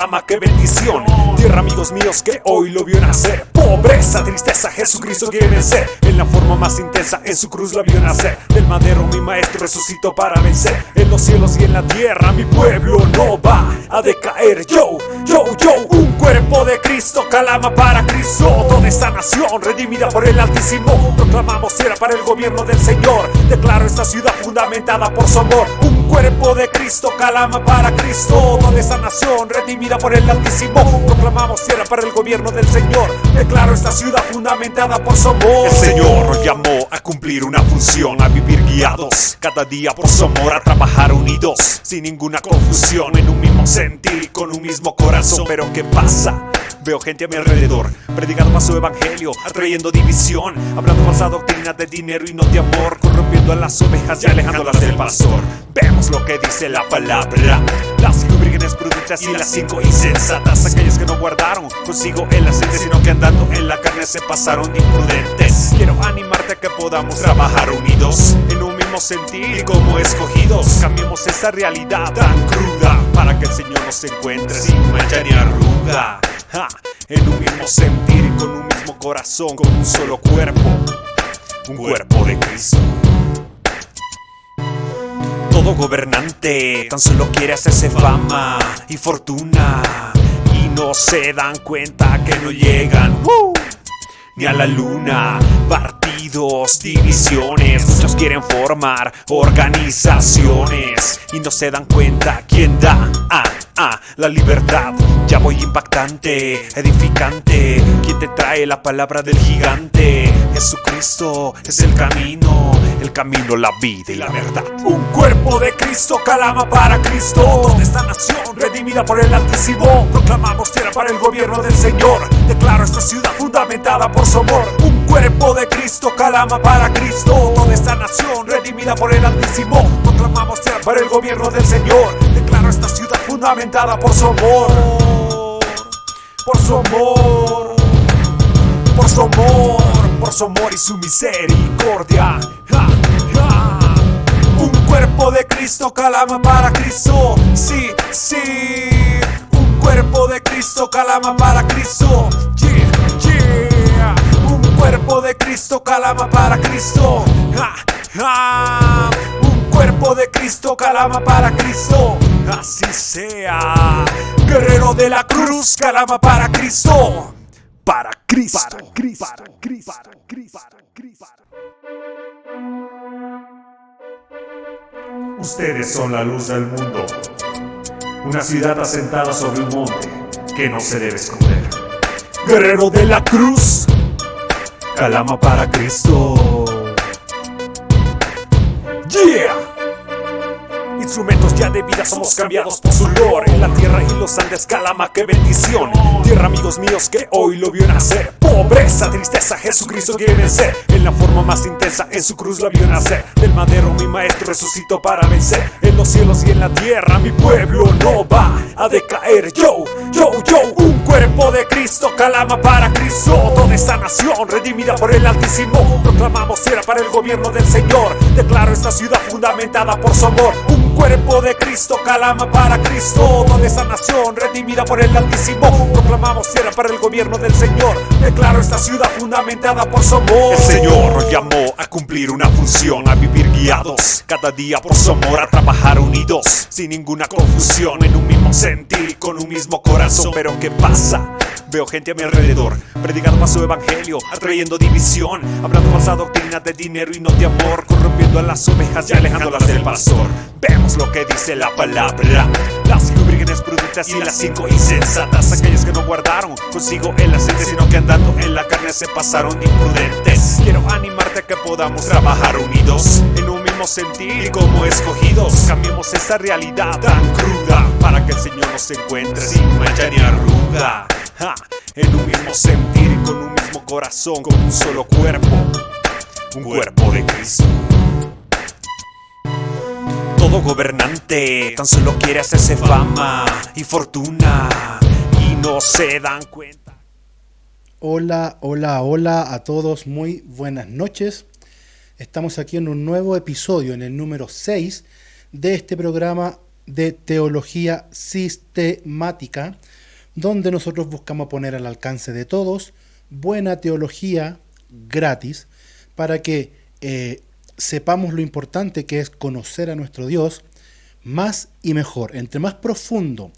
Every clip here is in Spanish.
calama, qué bendición. Tierra, amigos míos, que hoy lo vio nacer. Pobreza, tristeza, Jesucristo quiere vencer. En la forma más intensa, en su cruz la vio nacer. Del madero mi maestro resucitó para vencer. En los cielos y en la tierra mi pueblo no va a decaer. Yo, un cuerpo de Cristo, calama para Cristo. Toda esta nación redimida por el Altísimo. Proclamamos tierra para el gobierno del Señor. Declaro esta ciudad fundamentada por su amor. Un cuerpo de Cristo, calama para Cristo. Toda esta nación redimida por el Altísimo. Proclamamos tierra para el gobierno del Señor. Declaro esta ciudad fundamentada por su amor. El Señor nos llamó a cumplir una función, a vivir guiados cada día por su amor, a trabajar unidos sin ninguna confusión, en un mismo sentir y con un mismo corazón. Pero ¿qué pasa? Veo gente a mi alrededor predicando su evangelio, atrayendo división, hablando falsa doctrina de dinero y no de amor, corrompiendo a las ovejas y alejándolas del pastor. Vemos lo que dice la palabra: las 5 vírgenes prudentes y las 5 insensatas, aquellas que no guardaron consigo el aceite, sino que andando en la carne se pasaron de imprudentes. Quiero animarte a que podamos trabajar unidos en un mismo sentir y como escogidos. Cambiemos esta realidad tan cruda para que el Señor nos encuentre sin mancha ni arruga. En un mismo sentir y con un mismo corazón, con un solo cuerpo, un cuerpo de Cristo. Todo gobernante tan solo quiere hacerse fama y fortuna, y no se dan cuenta que no llegan ni a la luna. Partidos, divisiones, muchos quieren formar organizaciones y no se dan cuenta quién da la libertad. Ya voy impactante, edificante, quien te trae la palabra del gigante. Jesucristo es el camino, la vida y la verdad. Un cuerpo de Cristo, calama para Cristo. Toda esta nación redimida por el Altísimo. Proclamamos tierra para el gobierno del Señor. Declaro esta ciudad fundamentada por su amor. Un cuerpo de Cristo, calama para Cristo. Toda esta nación redimida por el Altísimo. Proclamamos tierra para el gobierno del Señor. Declaro esta ciudad fundamentada por su amor. Por su amor. Por su amor. Por su amor y su misericordia. Un cuerpo de Cristo, calama para Cristo. Sí. Un cuerpo de Cristo, calama para Cristo. Yeah. Un cuerpo de Cristo, calama para Cristo. Un cuerpo de Cristo, calama para Cristo. Así sea. Guerrero de la cruz, calama para Cristo. Para Cristo. Ustedes son la luz del mundo, una ciudad asentada sobre un monte que no se debe esconder. Guerrero de la cruz, calama para Cristo. Yeah. Instrumentos ya de vida somos cambiados por su olor. En la tierra y los Andes, calama, qué bendición. Tierra, amigos míos, que hoy lo vio nacer. Pobreza, tristeza, Jesucristo quiere vencer. En la forma más intensa, en su cruz la vio nacer. Del madero mi maestro resucitó para vencer. En los cielos y en la tierra mi pueblo no va a decaer. Yo, un cuerpo de Cristo, calama para Cristo. Toda esta nación redimida por el Altísimo. Proclamamos tierra para el gobierno del Señor. Declaro esta ciudad fundamentada por su amor. Un cuerpo de Cristo, calama para Cristo. Toda esta nación redimida por el Altísimo. Proclamamos tierra para el gobierno del Señor. Declaro esta ciudad fundamentada por su amor. El Señor nos llamó a cumplir una función, a vivir guiados cada día por su amor, a trabajar unidos sin ninguna confusión, en un mismo sentir y con un mismo corazón. Pero ¿qué pasa? Veo gente a mi alrededor predicando su evangelio, atrayendo división, hablando falsa doctrina de dinero y no de amor, corrompiendo a las ovejas y alejándolas del pastor. Vemos lo que dice la palabra: las 5 vírgenes prudentes y las 5 insensatas, aquellas que no guardaron consigo el aceite, sino que andando en la carne se pasaron de imprudentes. Quiero animarte a que podamos trabajar unidos en un mismo sentir y como escogidos. Cambiemos esta realidad tan cruda para que el Señor nos encuentre sin mancha ni arruga. En un mismo sentir y con un mismo corazón, con un solo cuerpo, un cuerpo de Cristo. Todo gobernante tan solo quiere hacerse fama y fortuna, y no se dan cuenta. Hola a todos, muy buenas noches. Estamos aquí en un nuevo episodio, en el número 6 de este programa de teología sistemática, donde nosotros buscamos poner al alcance de todos buena teología gratis para que sepamos lo importante que es conocer a nuestro Dios más y mejor. Entre más profundo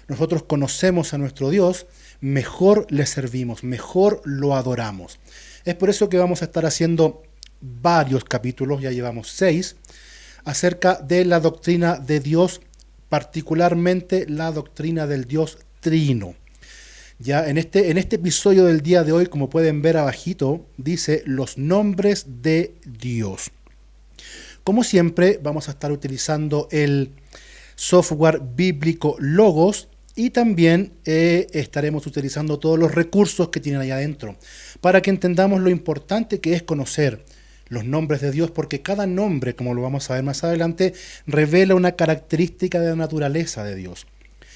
nosotros conocemos a nuestro Dios, mejor le servimos, mejor lo adoramos. Es por eso que vamos a estar haciendo varios capítulos, ya llevamos 6, acerca de la doctrina de Dios, particularmente la doctrina del Dios Trino. Ya en este episodio del día de hoy, como pueden ver abajito, dice los nombres de Dios. Como siempre, vamos a estar utilizando el software bíblico Logos y también estaremos utilizando todos los recursos que tienen allá adentro para que entendamos lo importante que es conocer los nombres de Dios, porque cada nombre, como lo vamos a ver más adelante, revela una característica de la naturaleza de Dios.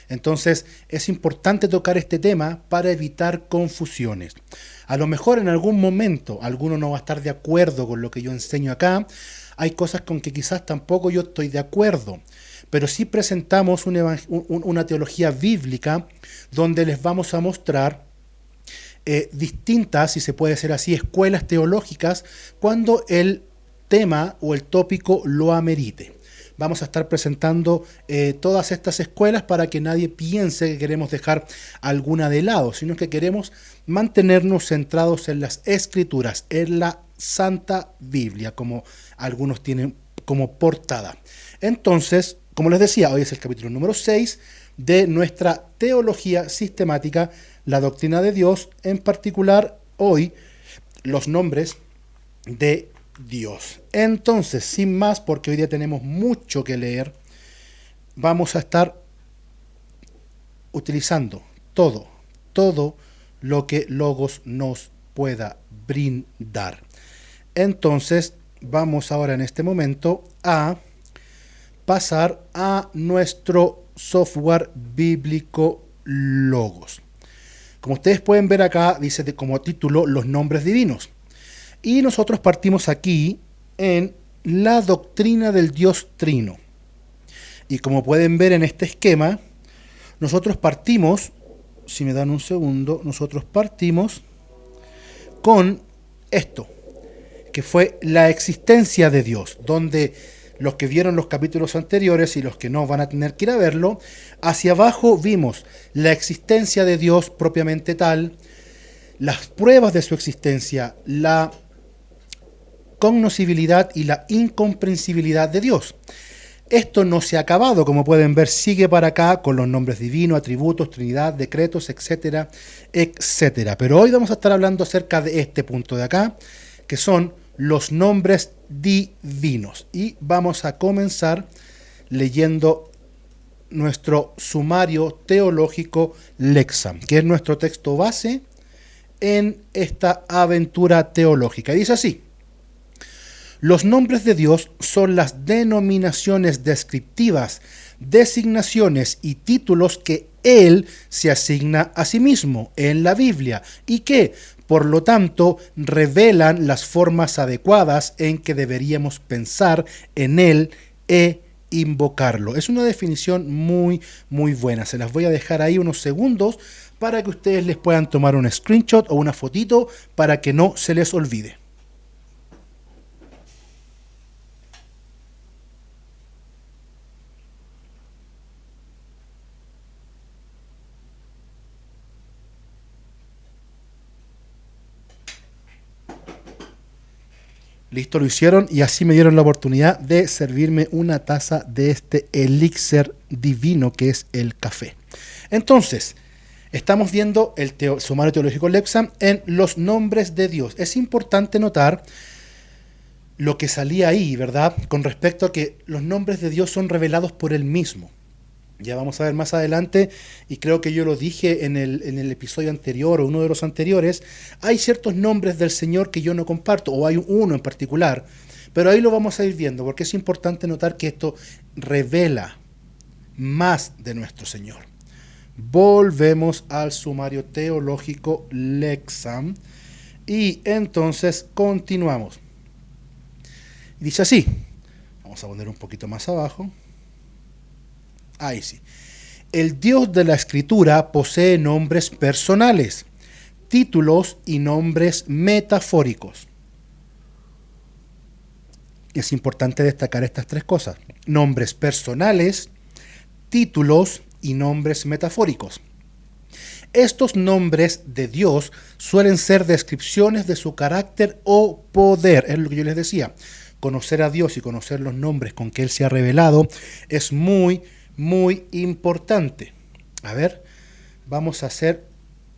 Entonces es importante tocar este tema para evitar confusiones. A lo mejor en algún momento alguno no va a estar de acuerdo con lo que yo enseño acá. Hay cosas con que quizás tampoco yo estoy de acuerdo, pero sí presentamos una teología bíblica donde les vamos a mostrar distintas, si se puede decir así, escuelas teológicas cuando el tema o el tópico lo amerite. Vamos a estar presentando todas estas escuelas para que nadie piense que queremos dejar alguna de lado, sino que queremos mantenernos centrados en las Escrituras, en la Santa Biblia, como algunos tienen como portada. Entonces, como les decía, hoy es el capítulo número 6 de nuestra teología sistemática, la doctrina de Dios, en particular hoy los nombres de Dios. Entonces, sin más, porque hoy día tenemos mucho que leer, vamos a estar utilizando todo lo que Logos nos pueda brindar. Entonces, vamos ahora en este momento a pasar a nuestro software bíblico Logos. Como ustedes pueden ver acá, dice como título los nombres divinos. Y nosotros partimos aquí en la doctrina del Dios Trino. Y como pueden ver en este esquema, nosotros partimos, si me dan un segundo, nosotros partimos con esto, que fue la existencia de Dios, donde los que vieron los capítulos anteriores y los que no van a tener que ir a verlo, hacia abajo vimos la existencia de Dios propiamente tal, las pruebas de su existencia, la cognoscibilidad y la incomprensibilidad de Dios. Esto no se ha acabado, como pueden ver, sigue para acá con los nombres divinos, atributos, Trinidad, decretos, etcétera, etcétera. Pero hoy vamos a estar hablando acerca de este punto de acá, que son los nombres divinos. Y vamos a comenzar leyendo nuestro sumario teológico Lexam, que es nuestro texto base en esta aventura teológica. Y dice así: los nombres de Dios son las denominaciones descriptivas, designaciones y títulos que Él se asigna a sí mismo en la Biblia y que, por lo tanto, revelan las formas adecuadas en que deberíamos pensar en Él e invocarlo. Es una definición muy buena. Se las voy a dejar ahí unos segundos para que ustedes les puedan tomar un screenshot o una fotito para que no se les olvide. Listo, lo hicieron y así me dieron la oportunidad de servirme una taza de este elixir divino que es el café. Entonces, estamos viendo el sumario teológico Lexam en los nombres de Dios. Es importante notar lo que salía ahí, ¿verdad? Con respecto a que los nombres de Dios son revelados por Él mismo. Ya vamos a ver más adelante, y creo que yo lo dije en el episodio anterior o uno de los anteriores, hay ciertos nombres del Señor que yo no comparto, o hay uno en particular, pero ahí lo vamos a ir viendo, porque es importante notar que esto revela más de nuestro Señor. Volvemos al sumario teológico Lexam, y entonces continuamos. Dice así, vamos a poner un poquito más abajo. Ahí sí. El Dios de la Escritura posee nombres personales, títulos y nombres metafóricos. Es importante destacar estas tres cosas: nombres personales, títulos y nombres metafóricos. Estos nombres de Dios suelen ser descripciones de su carácter o poder. Es lo que yo les decía. Conocer a Dios y conocer los nombres con que Él se ha revelado es muy, muy importante. A ver, vamos a hacer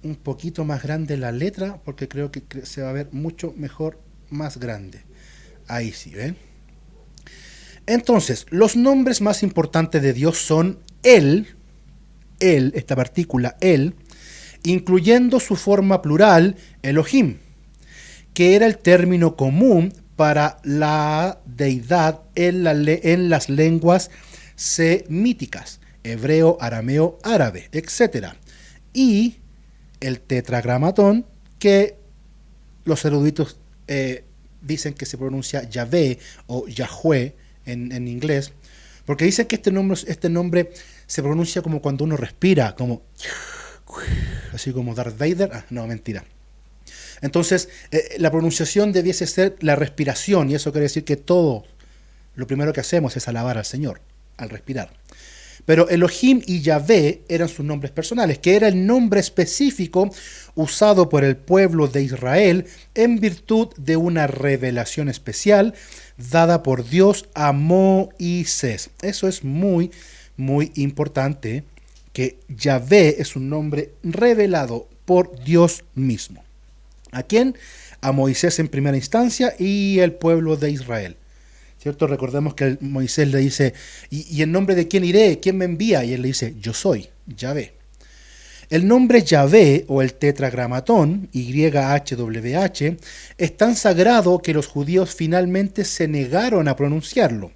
un poquito más grande la letra porque creo que se va a ver mucho mejor, más grande. Ahí sí, ¿ven? Entonces, los nombres más importantes de Dios son Él, esta partícula Él, incluyendo su forma plural, Elohim, que era el término común para la deidad en las lenguas semíticas, hebreo, arameo, árabe, etc. Y el tetragramatón, que los eruditos dicen que se pronuncia Yahvé o Yahweh en inglés, porque dicen que este nombre se pronuncia como cuando uno respira, como así como Darth Vader. No, mentira. Entonces, la pronunciación debiese ser la respiración, y eso quiere decir que todo lo primero que hacemos es alabar al Señor al respirar. Pero Elohim y Yahvé eran sus nombres personales, que era el nombre específico usado por el pueblo de Israel en virtud de una revelación especial dada por Dios a Moisés. Eso es muy, muy importante, que Yahvé es un nombre revelado por Dios mismo. ¿A quién? A Moisés en primera instancia y el pueblo de Israel. ¿Cierto? Recordemos que Moisés le dice, ¿y en nombre de quién iré? ¿Quién me envía? Y él le dice, yo soy, Yahvé. El nombre Yahvé o el tetragramatón, YHWH, es tan sagrado que los judíos finalmente se negaron a pronunciarlo,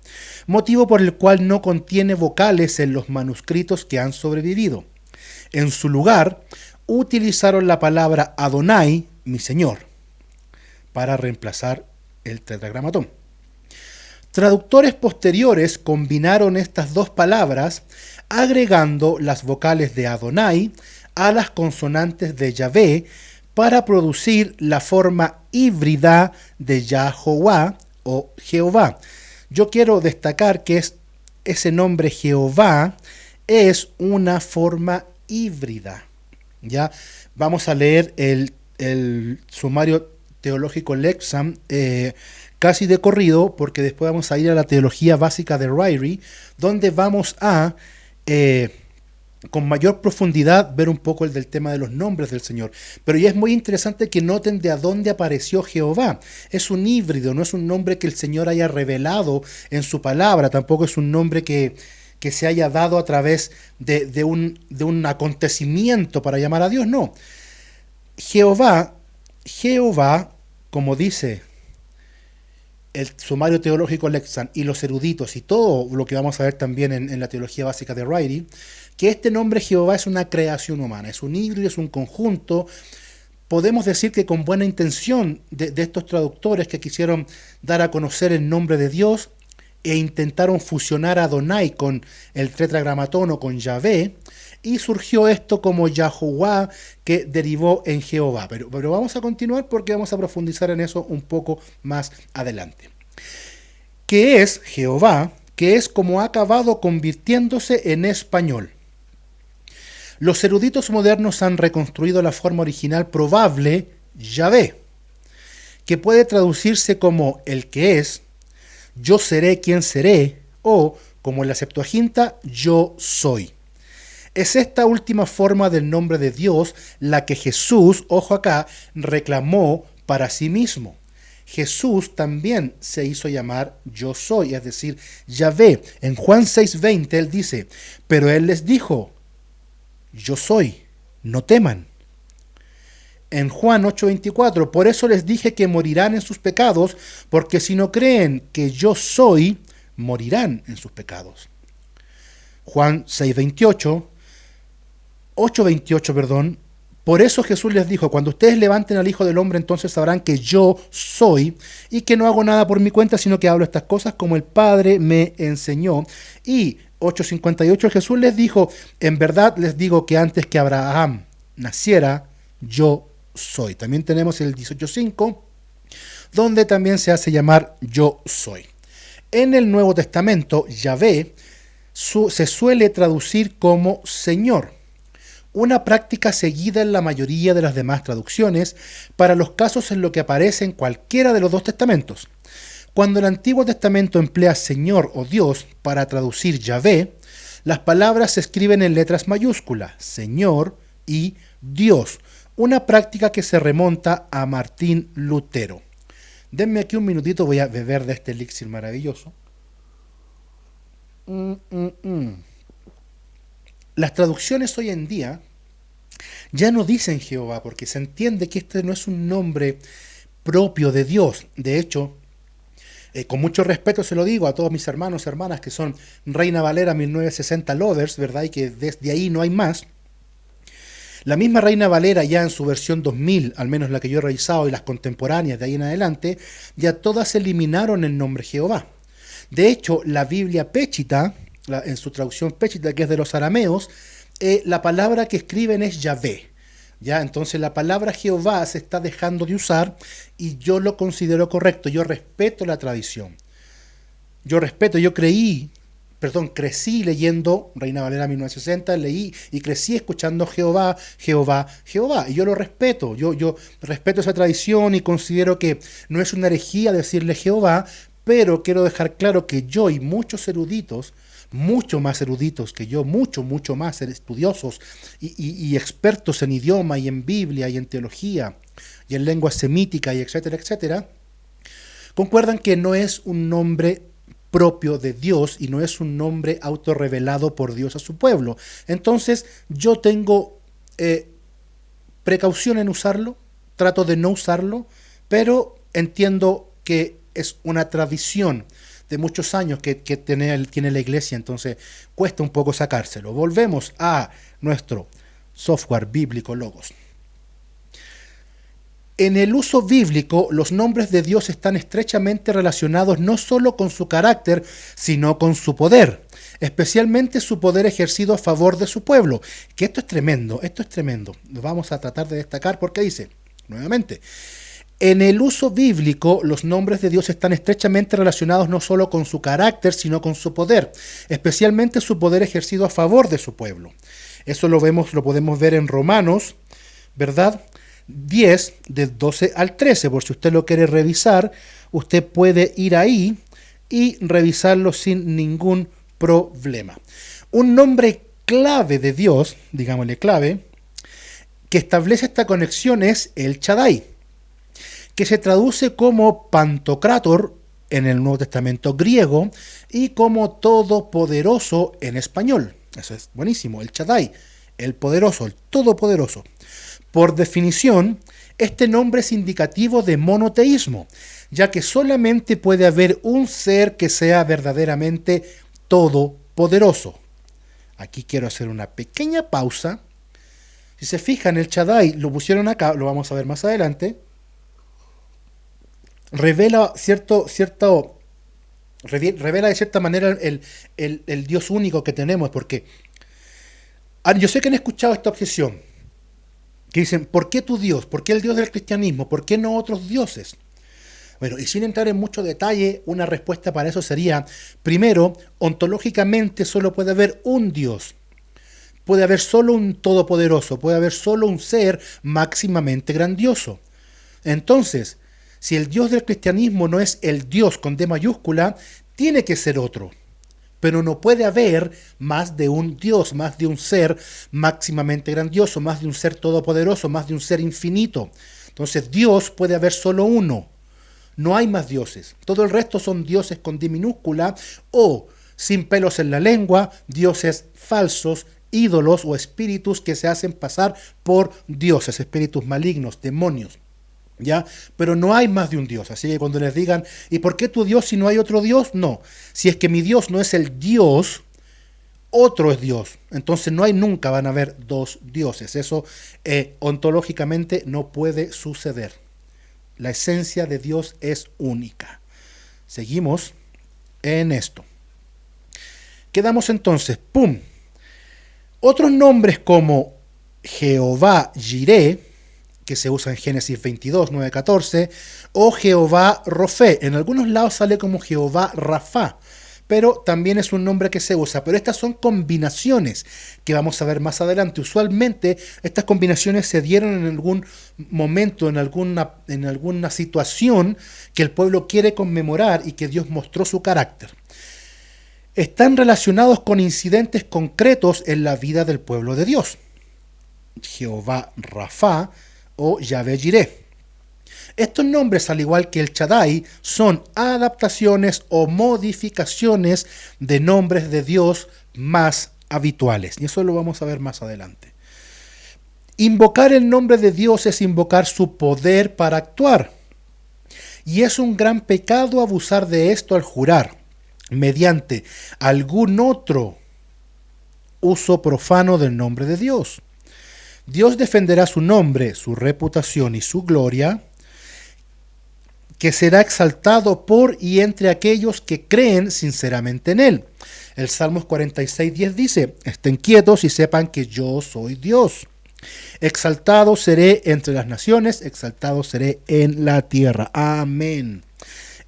motivo por el cual no contiene vocales en los manuscritos que han sobrevivido. En su lugar, utilizaron la palabra Adonai, mi Señor, para reemplazar el tetragramatón. Traductores posteriores combinaron estas dos palabras agregando las vocales de Adonai a las consonantes de Yahvé para producir la forma híbrida de Yahová o Jehová. Yo quiero destacar que ese nombre Jehová es una forma híbrida. ¿Ya? Vamos a leer el sumario teológico Lexham casi de corrido, porque después vamos a ir a la teología básica de Ryrie, donde vamos a con mayor profundidad ver un poco el del tema de los nombres del Señor. Pero ya es muy interesante que noten de a dónde apareció Jehová. Es un híbrido, no es un nombre que el Señor haya revelado en su palabra, tampoco es un nombre que se haya dado a través de un acontecimiento para llamar a Dios, no. Jehová, como dice el sumario teológico Lexham y los eruditos y todo lo que vamos a ver también en la teología básica de Ryrie, que este nombre Jehová es una creación humana, es un híbrido, es un conjunto. Podemos decir que con buena intención de estos traductores que quisieron dar a conocer el nombre de Dios e intentaron fusionar a Adonai con el tetragramatón o con Yahvé, y surgió esto como Yahová, que derivó en Jehová. Pero vamos a continuar porque vamos a profundizar en eso un poco más adelante. ¿Qué es Jehová? Que es como ha acabado convirtiéndose en español. Los eruditos modernos han reconstruido la forma original probable, Yahvé, que puede traducirse como el que es, yo seré quien seré, o, como en la Septuaginta, yo soy. Es esta última forma del nombre de Dios la que Jesús, ojo acá, reclamó para sí mismo. Jesús también se hizo llamar yo soy, es decir, Yahvé. En Juan 6:20 él dice, pero él les dijo, yo soy, no teman. En Juan 8:24, por eso les dije que morirán en sus pecados, porque si no creen que yo soy, morirán en sus pecados. Juan 8:28, por eso Jesús les dijo, cuando ustedes levanten al Hijo del Hombre, entonces sabrán que yo soy, y que no hago nada por mi cuenta, sino que hablo estas cosas como el Padre me enseñó. Y 8:58 Jesús les dijo, en verdad les digo que antes que Abraham naciera, yo soy. También tenemos el 18:5, donde también se hace llamar yo soy. En el Nuevo Testamento, Yahvé se suele traducir como Señor, una práctica seguida en la mayoría de las demás traducciones para los casos en los que aparece en cualquiera de los dos testamentos. Cuando el Antiguo Testamento emplea Señor o Dios para traducir Yahvé, las palabras se escriben en letras mayúsculas, Señor y Dios, una práctica que se remonta a Martín Lutero. Denme aquí un minutito, voy a beber de este elixir maravilloso. Las traducciones hoy en día ya no dicen Jehová, porque se entiende que este no es un nombre propio de Dios. De hecho, con mucho respeto se lo digo a todos mis hermanos y hermanas que son Reina Valera 1960 lovers, ¿verdad? Y que desde ahí no hay más. La misma Reina Valera ya en su versión 2000, al menos la que yo he revisado, y las contemporáneas de ahí en adelante, ya todas eliminaron el nombre Jehová. De hecho, la Biblia Péchita, en su traducción Péchita, que es de los arameos, la palabra que escriben es Yahvé. ¿Ya? Entonces la palabra Jehová se está dejando de usar y yo lo considero correcto. Yo respeto la tradición. Crecí leyendo Reina Valera 1960, leí y crecí escuchando Jehová, Jehová, Jehová. Y yo lo respeto. Yo respeto esa tradición y considero que no es una herejía decirle Jehová, pero quiero dejar claro que yo y muchos eruditos, mucho más eruditos que yo, mucho más estudiosos y expertos en idioma y en Biblia y en teología y en lengua semítica y etcétera, etcétera, concuerdan que no es un nombre propio de Dios y no es un nombre autorrevelado por Dios a su pueblo. Entonces yo tengo precaución en usarlo, trato de no usarlo, pero entiendo que es una tradición de muchos años que tiene la iglesia, entonces cuesta un poco sacárselo. Volvemos a nuestro software bíblico Logos. En el uso bíblico, los nombres de Dios están estrechamente relacionados no solo con su carácter, sino con su poder, especialmente su poder ejercido a favor de su pueblo. Que esto es tremendo. Lo vamos a tratar de destacar porque dice, nuevamente, en el uso bíblico, los nombres de Dios están estrechamente relacionados no solo con su carácter, sino con su poder, especialmente su poder ejercido a favor de su pueblo. Eso lo podemos ver en Romanos, ¿verdad? 10, del 12 al 13, por si usted lo quiere revisar, usted puede ir ahí y revisarlo sin ningún problema. Un nombre clave de Dios, digámosle clave, que establece esta conexión es el Shaddai, que se traduce como Pantocrátor en el Nuevo Testamento griego y como Todopoderoso en español. Eso es buenísimo, el Shaddai, el poderoso, el todopoderoso. Por definición, este nombre es indicativo de monoteísmo, ya que solamente puede haber un ser que sea verdaderamente todopoderoso. Aquí quiero hacer una pequeña pausa. Si se fijan, el Shaddai lo pusieron acá, lo vamos a ver más adelante. Revela revela de cierta manera el Dios único que tenemos, porque yo sé que han escuchado esta objeción, que dicen, ¿por qué tu Dios? ¿Por qué el Dios del cristianismo? ¿Por qué no otros dioses? Bueno, y sin entrar en mucho detalle, una respuesta para eso sería, primero, ontológicamente solo puede haber un Dios. Puede haber solo un todopoderoso, puede haber solo un ser máximamente grandioso. Entonces, si el Dios del cristianismo no es el Dios con D mayúscula, tiene que ser otro. Pero no puede haber más de un Dios, más de un ser máximamente grandioso, más de un ser todopoderoso, más de un ser infinito. Entonces Dios puede haber solo uno. No hay más dioses. Todo el resto son dioses con D minúscula o, sin pelos en la lengua, dioses falsos, ídolos o espíritus que se hacen pasar por dioses, espíritus malignos, demonios. ¿Ya? Pero no hay más de un Dios. Así que cuando les digan, ¿y por qué tu Dios si no hay otro Dios? No. Si es que mi Dios no es el Dios, otro es Dios. Entonces nunca van a haber dos dioses. Eso ontológicamente no puede suceder. La esencia de Dios es única. Seguimos en esto. Quedamos entonces, ¡pum! Otros nombres como Jehová Jireh, que se usa en Génesis 22, 9, 14, o Jehová Rofé. En algunos lados sale como Jehová Rafa, pero también es un nombre que se usa. Pero estas son combinaciones que vamos a ver más adelante. Usualmente estas combinaciones se dieron en algún momento, en alguna situación que el pueblo quiere conmemorar y que Dios mostró su carácter. Están relacionados con incidentes concretos en la vida del pueblo de Dios. Jehová Rafa o Yahvé Jireh. Estos nombres, al igual que el Shaddai, son adaptaciones o modificaciones de nombres de Dios más habituales. Y eso lo vamos a ver más adelante. Invocar el nombre de Dios es invocar su poder para actuar. Y es un gran pecado abusar de esto al jurar, mediante algún otro uso profano del nombre de Dios. Dios defenderá su nombre, su reputación y su gloria, que será exaltado por y entre aquellos que creen sinceramente en Él. El Salmos 46:10 dice: estén quietos y sepan que yo soy Dios. Exaltado seré entre las naciones, exaltado seré en la tierra. Amén.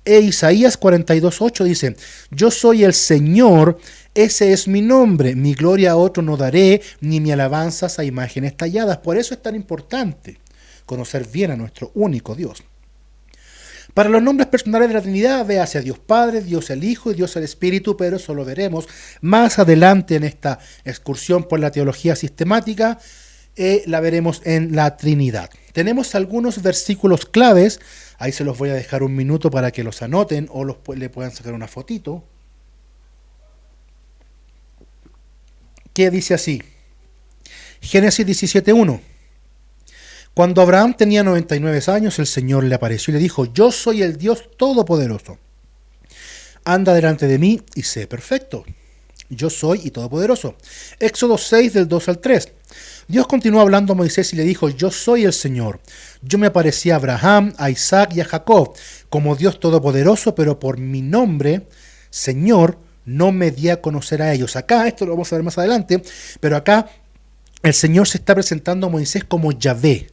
Isaías 42:8 dice: yo soy el Señor, ese es mi nombre, mi gloria a otro no daré, ni mi alabanzas a imágenes talladas. Por eso es tan importante conocer bien a nuestro único Dios. Para los nombres personales de la Trinidad, véase a Dios Padre, Dios el Hijo y Dios el Espíritu, pero eso lo veremos más adelante en esta excursión por la teología sistemática. La veremos en la Trinidad. Tenemos algunos versículos claves, ahí se los voy a dejar un minuto para que los anoten o le puedan sacar una fotito, que dice así: Génesis 17:1. Cuando Abraham tenía 99 años, el Señor le apareció y le dijo: yo soy el Dios Todopoderoso. Anda delante de mí y sé perfecto. Yo soy y todopoderoso. Éxodo 6 del 2 al 3. Dios continuó hablando a Moisés y le dijo: yo soy el Señor. Yo me aparecí a Abraham, a Isaac y a Jacob como Dios Todopoderoso, pero por mi nombre, Señor, no me di a conocer a ellos. Acá, esto lo vamos a ver más adelante, pero acá el Señor se está presentando a Moisés como Yahvé.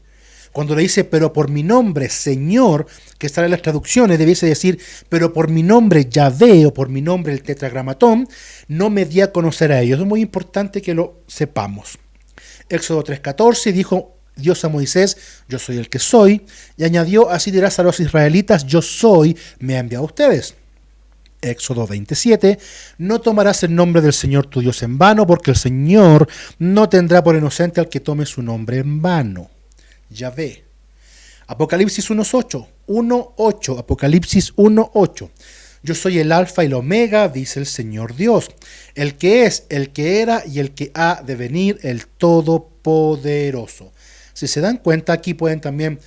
Cuando le dice, pero por mi nombre, Señor, que está en las traducciones, debiese decir, pero por mi nombre, Yahvé, o por mi nombre, el tetragramatón, no me di a conocer a ellos. Es muy importante que lo sepamos. Éxodo 3:14, dijo Dios a Moisés: yo soy el que soy, y añadió: así dirás a los israelitas: yo soy, me ha enviado a ustedes. Éxodo 27, no tomarás el nombre del Señor tu Dios en vano, porque el Señor no tendrá por inocente al que tome su nombre en vano. Yahvé. Apocalipsis 1:8, Apocalipsis 1:8. Yo soy el alfa y el omega, dice el Señor Dios, el que es, el que era y el que ha de venir, el Todopoderoso. Si se dan cuenta, aquí pueden también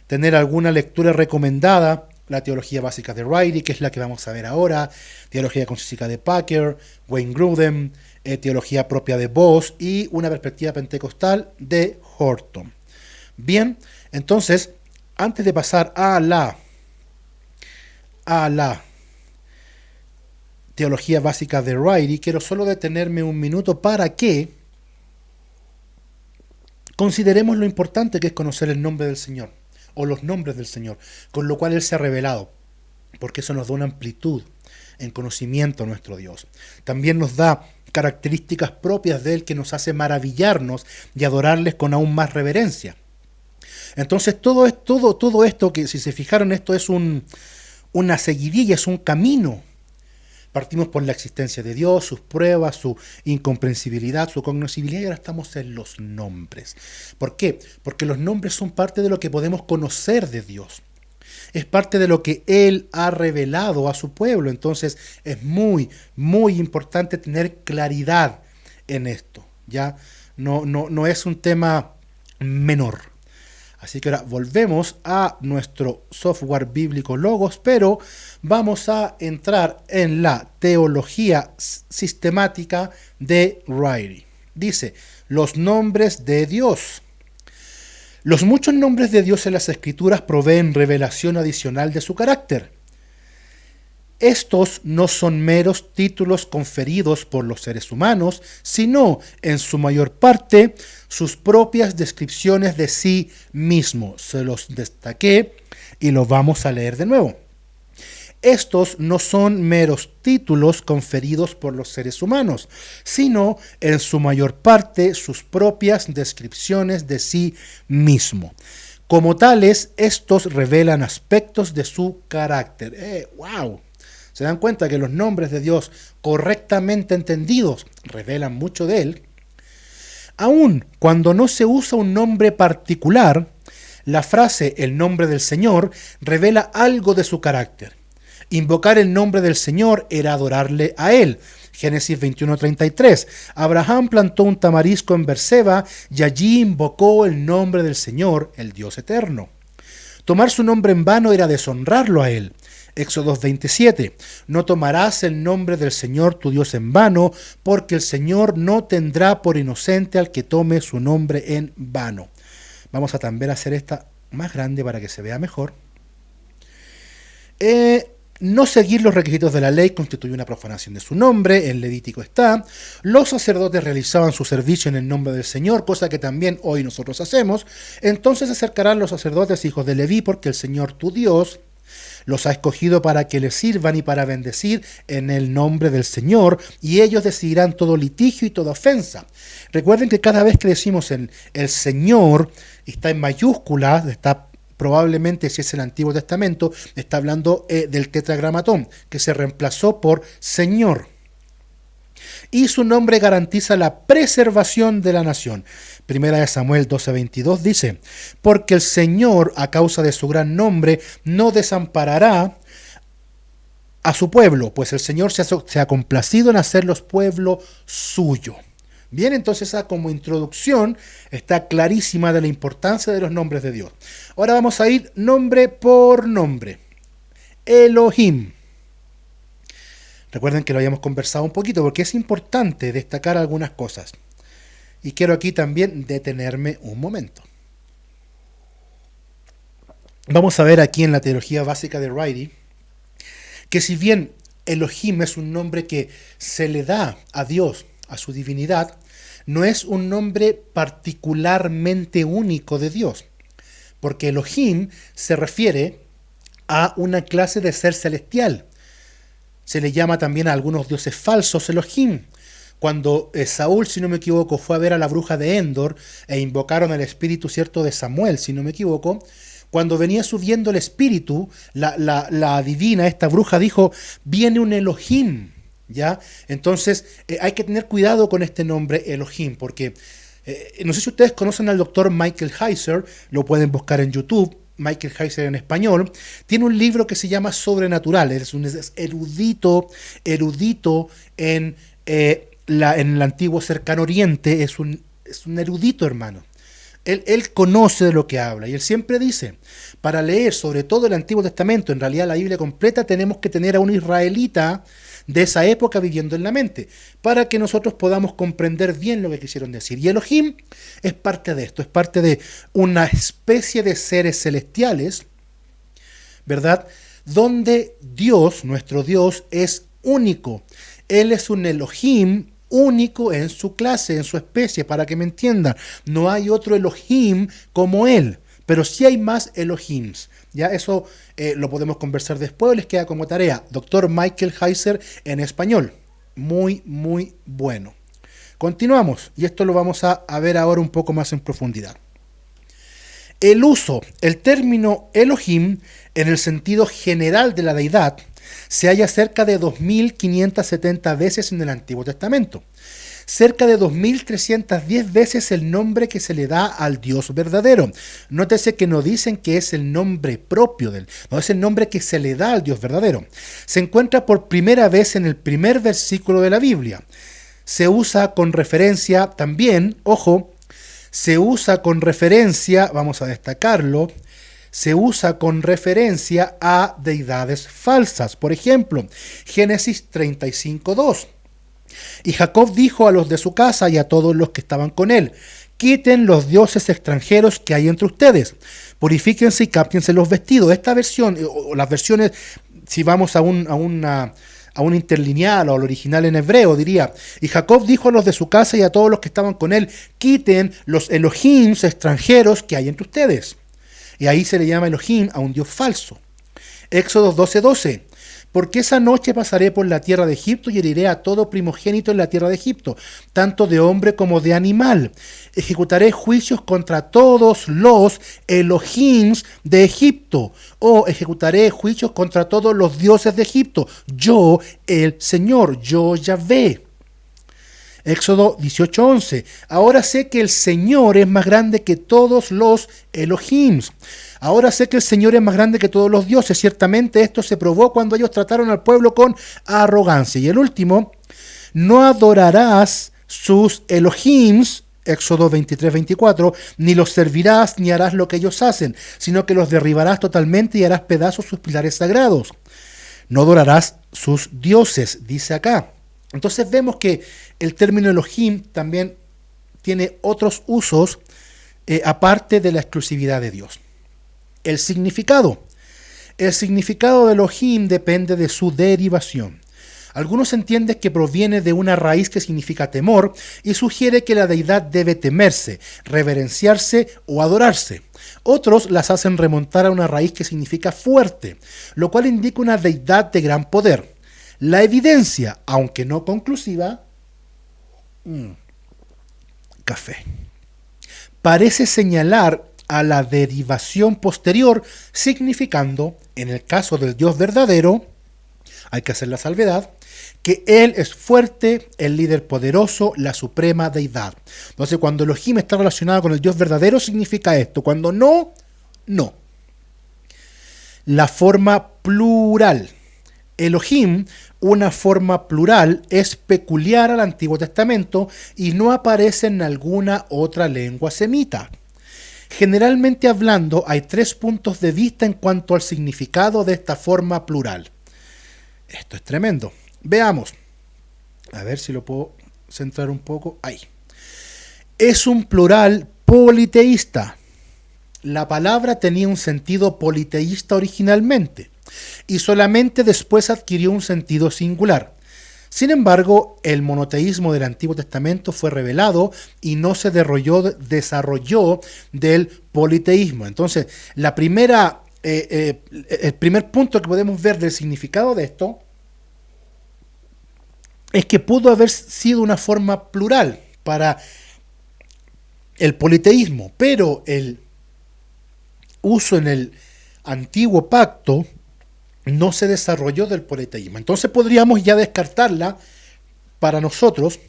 tener alguna lectura recomendada: la teología básica de Wright, que es la que vamos a ver ahora, teología concísica de Packer, Wayne Grudem, teología propia de Voss y una perspectiva pentecostal de Horton. Bien, entonces, antes de pasar a la teología básica de Wright, quiero solo detenerme un minuto para que consideremos lo importante que es conocer el nombre del Señor, o los nombres del Señor, con lo cual Él se ha revelado, porque eso nos da una amplitud en conocimiento a nuestro Dios. También nos da características propias de Él que nos hace maravillarnos y adorarles con aún más reverencia. Entonces todo esto, que si se fijaron, esto es una seguidilla, es un camino. Partimos por la existencia de Dios, sus pruebas, su incomprensibilidad, su cognoscibilidad, y ahora estamos en los nombres. ¿Por qué? Porque los nombres son parte de lo que podemos conocer de Dios. Es parte de lo que Él ha revelado a su pueblo. Entonces es muy, muy importante tener claridad en esto. ¿Ya? No es un tema menor. Así que ahora volvemos a nuestro software bíblico Logos, pero vamos a entrar en la teología sistemática de Wright. Dice: los nombres de Dios. Los muchos nombres de Dios en las Escrituras proveen revelación adicional de su carácter. Estos no son meros títulos conferidos por los seres humanos, sino, en su mayor parte, sus propias descripciones de sí mismo. Se los destaqué y los vamos a leer de nuevo. Estos no son meros títulos conferidos por los seres humanos, sino, en su mayor parte, sus propias descripciones de sí mismo. Como tales, estos revelan aspectos de su carácter. ¡Wow! ¿Se dan cuenta que los nombres de Dios correctamente entendidos revelan mucho de Él? Aun cuando no se usa un nombre particular, la frase "el nombre del Señor" revela algo de su carácter. Invocar el nombre del Señor era adorarle a Él. Génesis 21:33. Abraham plantó un tamarisco en Berseba y allí invocó el nombre del Señor, el Dios eterno. Tomar su nombre en vano era deshonrarlo a Él. Éxodo 27. No tomarás el nombre del Señor tu Dios en vano, porque el Señor no tendrá por inocente al que tome su nombre en vano. Vamos a también hacer esta más grande para que se vea mejor. No seguir los requisitos de la ley constituye una profanación de su nombre. En Levítico está. Los sacerdotes realizaban su servicio en el nombre del Señor, cosa que también hoy nosotros hacemos. Entonces se acercarán los sacerdotes hijos de Leví, porque el Señor tu Dios los ha escogido para que les sirvan y para bendecir en el nombre del Señor, y ellos decidirán todo litigio y toda ofensa. Recuerden que cada vez que decimos el Señor, está en mayúsculas, está probablemente, si es el Antiguo Testamento, está hablando del tetragramatón, que se reemplazó por Señor. Y su nombre garantiza la preservación de la nación. Primera de Samuel 12:22 dice: porque el Señor, a causa de su gran nombre, no desamparará a su pueblo, pues el Señor se ha complacido en hacerlos pueblo suyo. Bien, entonces esa como introducción está clarísima de la importancia de los nombres de Dios. Ahora vamos a ir nombre por nombre. Elohim. Recuerden que lo habíamos conversado un poquito porque es importante destacar algunas cosas. Y quiero aquí también detenerme un momento. Vamos a ver aquí en la teología básica de Righty que si bien Elohim es un nombre que se le da a Dios, a su divinidad, no es un nombre particularmente único de Dios. Porque Elohim se refiere a una clase de ser celestial. Se le llama también a algunos dioses falsos Elohim. Cuando Saúl, si no me equivoco, fue a ver a la bruja de Endor e invocaron al espíritu cierto de Samuel, si no me equivoco, cuando venía subiendo el espíritu, la divina, esta bruja dijo: viene un Elohim, ¿ya? Entonces hay que tener cuidado con este nombre Elohim, porque no sé si ustedes conocen al doctor Michael Heiser, lo pueden buscar en YouTube. Michael Heiser en español, tiene un libro que se llama Sobrenatural. Es un erudito en el antiguo cercano oriente, es un erudito, hermano. Él conoce de lo que habla y él siempre dice, para leer sobre todo el Antiguo Testamento, en realidad la Biblia completa, tenemos que tener a un israelita de esa época viviendo en la mente, para que nosotros podamos comprender bien lo que quisieron decir. Y Elohim es parte de esto, es parte de una especie de seres celestiales, ¿verdad? Donde Dios, nuestro Dios, es único. Él es un Elohim único en su clase, en su especie, para que me entiendan. No hay otro Elohim como Él, pero sí hay más Elohims. Ya eso lo podemos conversar después, les queda como tarea. Dr. Michael Heiser en español. Muy, muy bueno. Continuamos, y esto lo vamos a ver ahora un poco más en profundidad. El uso, el término Elohim, en el sentido general de la deidad, se halla cerca de 2.570 veces en el Antiguo Testamento. Cerca de 2.310 veces el nombre que se le da al Dios verdadero. Nótese que no dicen que es el nombre propio de él, no, es el nombre que se le da al Dios verdadero. Se encuentra por primera vez en el primer versículo de la Biblia. Se usa con referencia también, ojo, se usa con referencia, vamos a destacarlo, se usa con referencia a deidades falsas. Por ejemplo, Génesis 35:2. Y Jacob dijo a los de su casa y a todos los que estaban con él: quiten los dioses extranjeros que hay entre ustedes, purifíquense y cámbiense los vestidos. Esta versión, o las versiones si vamos a un interlineal o al original en hebreo, diría: y Jacob dijo a los de su casa y a todos los que estaban con él: quiten los Elohims extranjeros que hay entre ustedes. Y ahí se le llama Elohim a un Dios falso. Éxodo 12:12. Porque esa noche pasaré por la tierra de Egipto y heriré a todo primogénito en la tierra de Egipto, tanto de hombre como de animal. Ejecutaré juicios contra todos los Elohims de Egipto, o ejecutaré juicios contra todos los dioses de Egipto. Yo, el Señor, yo Yahvé. Éxodo 18:11. Ahora sé que el Señor es más grande que todos los Elohims. Ahora sé que el Señor es más grande que todos los dioses. Ciertamente esto se probó cuando ellos trataron al pueblo con arrogancia. Y el último: no adorarás sus Elohims, Éxodo 23:24, ni los servirás ni harás lo que ellos hacen, sino que los derribarás totalmente y harás pedazos sus pilares sagrados. No adorarás sus dioses, dice acá. Entonces vemos que el término Elohim también tiene otros usos aparte de la exclusividad de Dios. El significado. El significado de Elohim depende de su derivación. Algunos entienden que proviene de una raíz que significa temor y sugiere que la deidad debe temerse, reverenciarse o adorarse. Otros las hacen remontar a una raíz que significa fuerte, lo cual indica una deidad de gran poder. La evidencia, aunque no conclusiva, café, parece señalar a la derivación posterior, significando, en el caso del Dios verdadero, hay que hacer la salvedad, que Él es fuerte, el líder poderoso, la suprema deidad. Entonces, cuando Elohim está relacionado con el Dios verdadero, significa esto. Cuando no, no. La forma plural. Elohim, una forma plural, es peculiar al Antiguo Testamento y no aparece en alguna otra lengua semita. Generalmente hablando, hay 3 puntos de vista en cuanto al significado de esta forma plural. Esto es tremendo. Veamos. A ver si lo puedo centrar un poco. Ahí. Es un plural politeísta. La palabra tenía un sentido politeísta originalmente y solamente después adquirió un sentido singular. Sin embargo, el monoteísmo del Antiguo Testamento fue revelado y no se desarrolló del politeísmo. Entonces, el primer punto que podemos ver del significado de esto es que pudo haber sido una forma plural para el politeísmo, pero el uso en el antiguo pacto no se desarrolló del politeísmo. Entonces podríamos ya descartarla para nosotros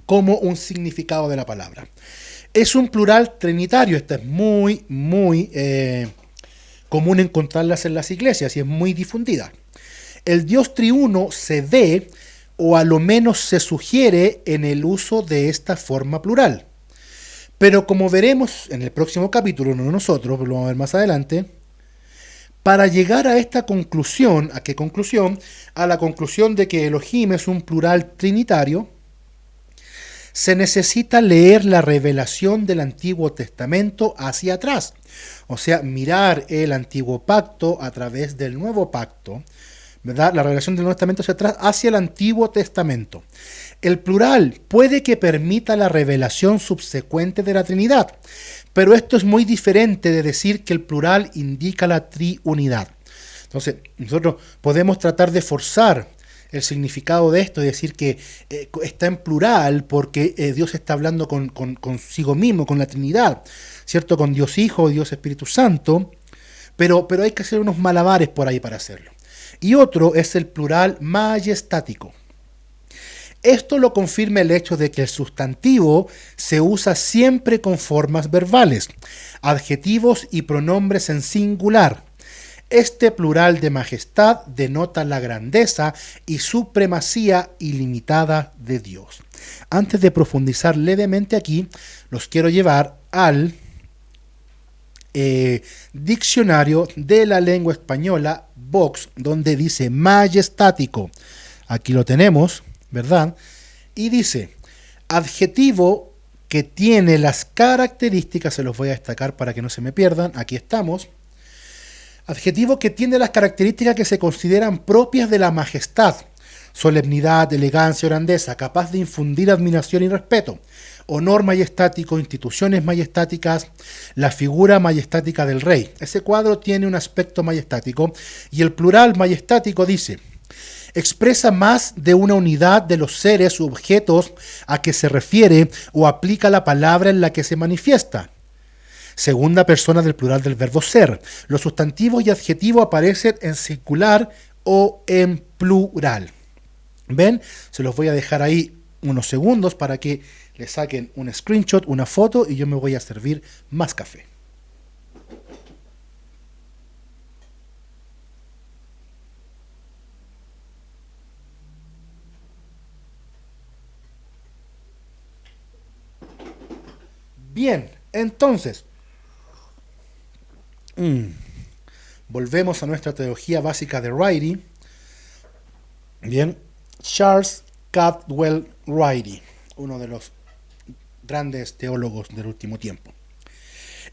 como un significado de la palabra. Es un plural trinitario. Esta es muy común encontrarlas en las iglesias y es muy difundida. El Dios triuno se ve, o a lo menos se sugiere, en el uso de esta forma plural. Pero como veremos en el próximo capítulo, no nosotros, lo vamos a ver más adelante, para llegar a esta conclusión, ¿a qué conclusión? A la conclusión de que Elohim es un plural trinitario, se necesita leer la revelación del Antiguo Testamento hacia atrás. O sea, mirar el Antiguo Pacto a través del Nuevo Pacto, ¿verdad? La revelación del Nuevo Testamento hacia atrás, hacia el Antiguo Testamento. El plural puede que permita la revelación subsecuente de la Trinidad, pero esto es muy diferente de decir que el plural indica la triunidad. Entonces, nosotros podemos tratar de forzar el significado de esto y decir que está en plural porque Dios está hablando consigo mismo, con la Trinidad, ¿cierto? Con Dios Hijo y Dios Espíritu Santo, pero hay que hacer unos malabares por ahí para hacerlo. Y otro es el plural majestático. Esto lo confirma el hecho de que el sustantivo se usa siempre con formas verbales, adjetivos y pronombres en singular. Este plural de majestad denota la grandeza y supremacía ilimitada de Dios. Antes de profundizar levemente aquí, los quiero llevar al diccionario de la lengua española, Vox, donde dice majestático. Aquí lo tenemos, ¿verdad? Y dice, adjetivo que tiene las características, se los voy a destacar para que no se me pierdan, aquí estamos. Adjetivo que tiene las características que se consideran propias de la majestad: solemnidad, elegancia, grandeza, capaz de infundir admiración y respeto, honor majestático, instituciones majestáticas, la figura majestática del rey. Ese cuadro tiene un aspecto majestático, y el plural majestático dice: expresa más de una unidad de los seres u objetos a que se refiere o aplica la palabra en la que se manifiesta. Segunda persona del plural del verbo ser. Los sustantivos y adjetivos aparecen en singular o en plural. ¿Ven? Se los voy a dejar ahí unos segundos para que le saquen un screenshot, una foto, y yo me voy a servir más café. Bien, entonces, volvemos a nuestra teología básica de Wright. Bien, Charles Cadwell Wright, uno de los grandes teólogos del último tiempo.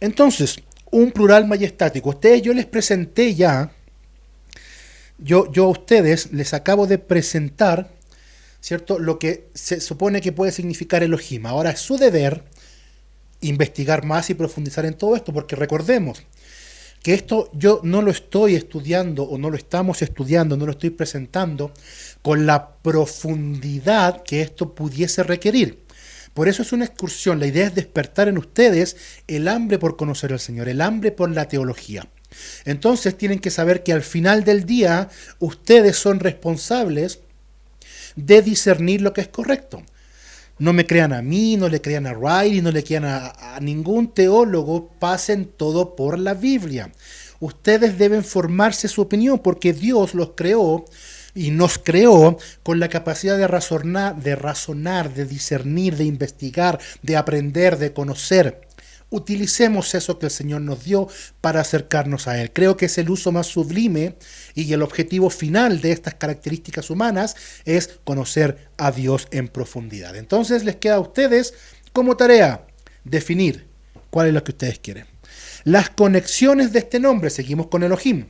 Entonces, un plural majestático. Yo les presenté ya, yo a ustedes les acabo de presentar, ¿cierto?, lo que se supone que puede significar Elohim. Ahora es su deber investigar más y profundizar en todo esto, porque recordemos que esto yo no lo estoy estudiando, o no lo estamos estudiando, no lo estoy presentando con la profundidad que esto pudiese requerir. Por eso es una excursión. La idea es despertar en ustedes el hambre por conocer al Señor, el hambre por la teología. Entonces tienen que saber que al final del día ustedes son responsables de discernir lo que es correcto. No me crean a mí, no le crean a Wright, no le crean a ningún teólogo, pasen todo por la Biblia. Ustedes deben formarse su opinión, porque Dios los creó y nos creó con la capacidad de razonar, de discernir, de investigar, de aprender, de conocer. Utilicemos eso que el Señor nos dio para acercarnos a Él. Creo que es el uso más sublime, y el objetivo final de estas características humanas es conocer a Dios en profundidad. Entonces les queda a ustedes como tarea definir cuál es lo que ustedes quieren. Las conexiones de este nombre, seguimos con Elohim.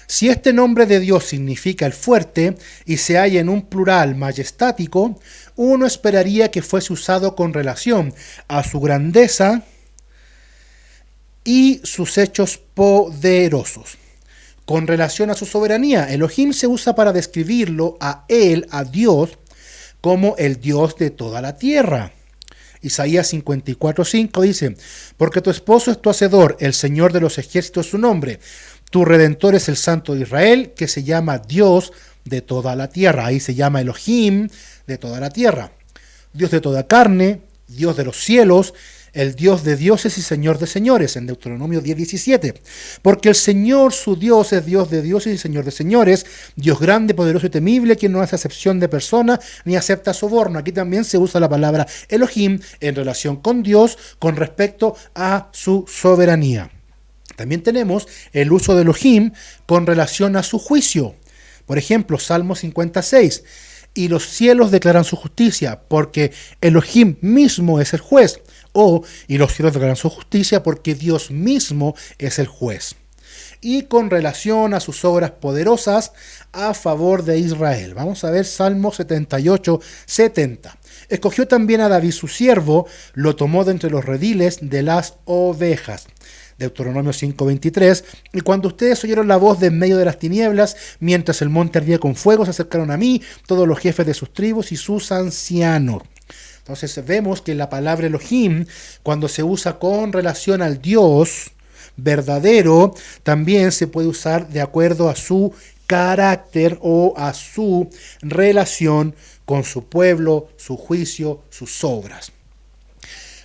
Si este nombre de Dios significa el fuerte y se halla en un plural majestático, uno esperaría que fuese usado con relación a su grandeza y sus hechos poderosos. Con relación a su soberanía, Elohim se usa para describirlo a él, a Dios, como el Dios de toda la tierra. Isaías 54:5 dice: porque tu esposo es tu hacedor, el Señor de los ejércitos es su nombre. Tu Redentor es el Santo de Israel, que se llama Dios de toda la tierra. Ahí se llama Elohim, de toda la tierra. Dios de toda carne, Dios de los cielos, el Dios de dioses y Señor de señores, en Deuteronomio 10:17. Porque el Señor, su Dios, es Dios de dioses y Señor de señores, Dios grande, poderoso y temible, quien no hace acepción de persona ni acepta soborno. Aquí también se usa la palabra Elohim en relación con Dios, con respecto a su soberanía. También tenemos el uso de Elohim con relación a su juicio. Por ejemplo, Salmo 56. Y los cielos declaran su justicia, porque Elohim mismo es el juez. Y los cielos declaran su justicia, porque Dios mismo es el juez. Y con relación a sus obras poderosas a favor de Israel. Vamos a ver Salmo 78:70. Escogió también a David su siervo, lo tomó de entre los rediles de las ovejas. Deuteronomio 5:23. Y cuando ustedes oyeron la voz de en medio de las tinieblas, mientras el monte ardía con fuego, se acercaron a mí todos los jefes de sus tribus y sus ancianos. Entonces vemos que la palabra Elohim, cuando se usa con relación al Dios verdadero, también se puede usar de acuerdo a su carácter o a su relación con su pueblo, su juicio, sus obras.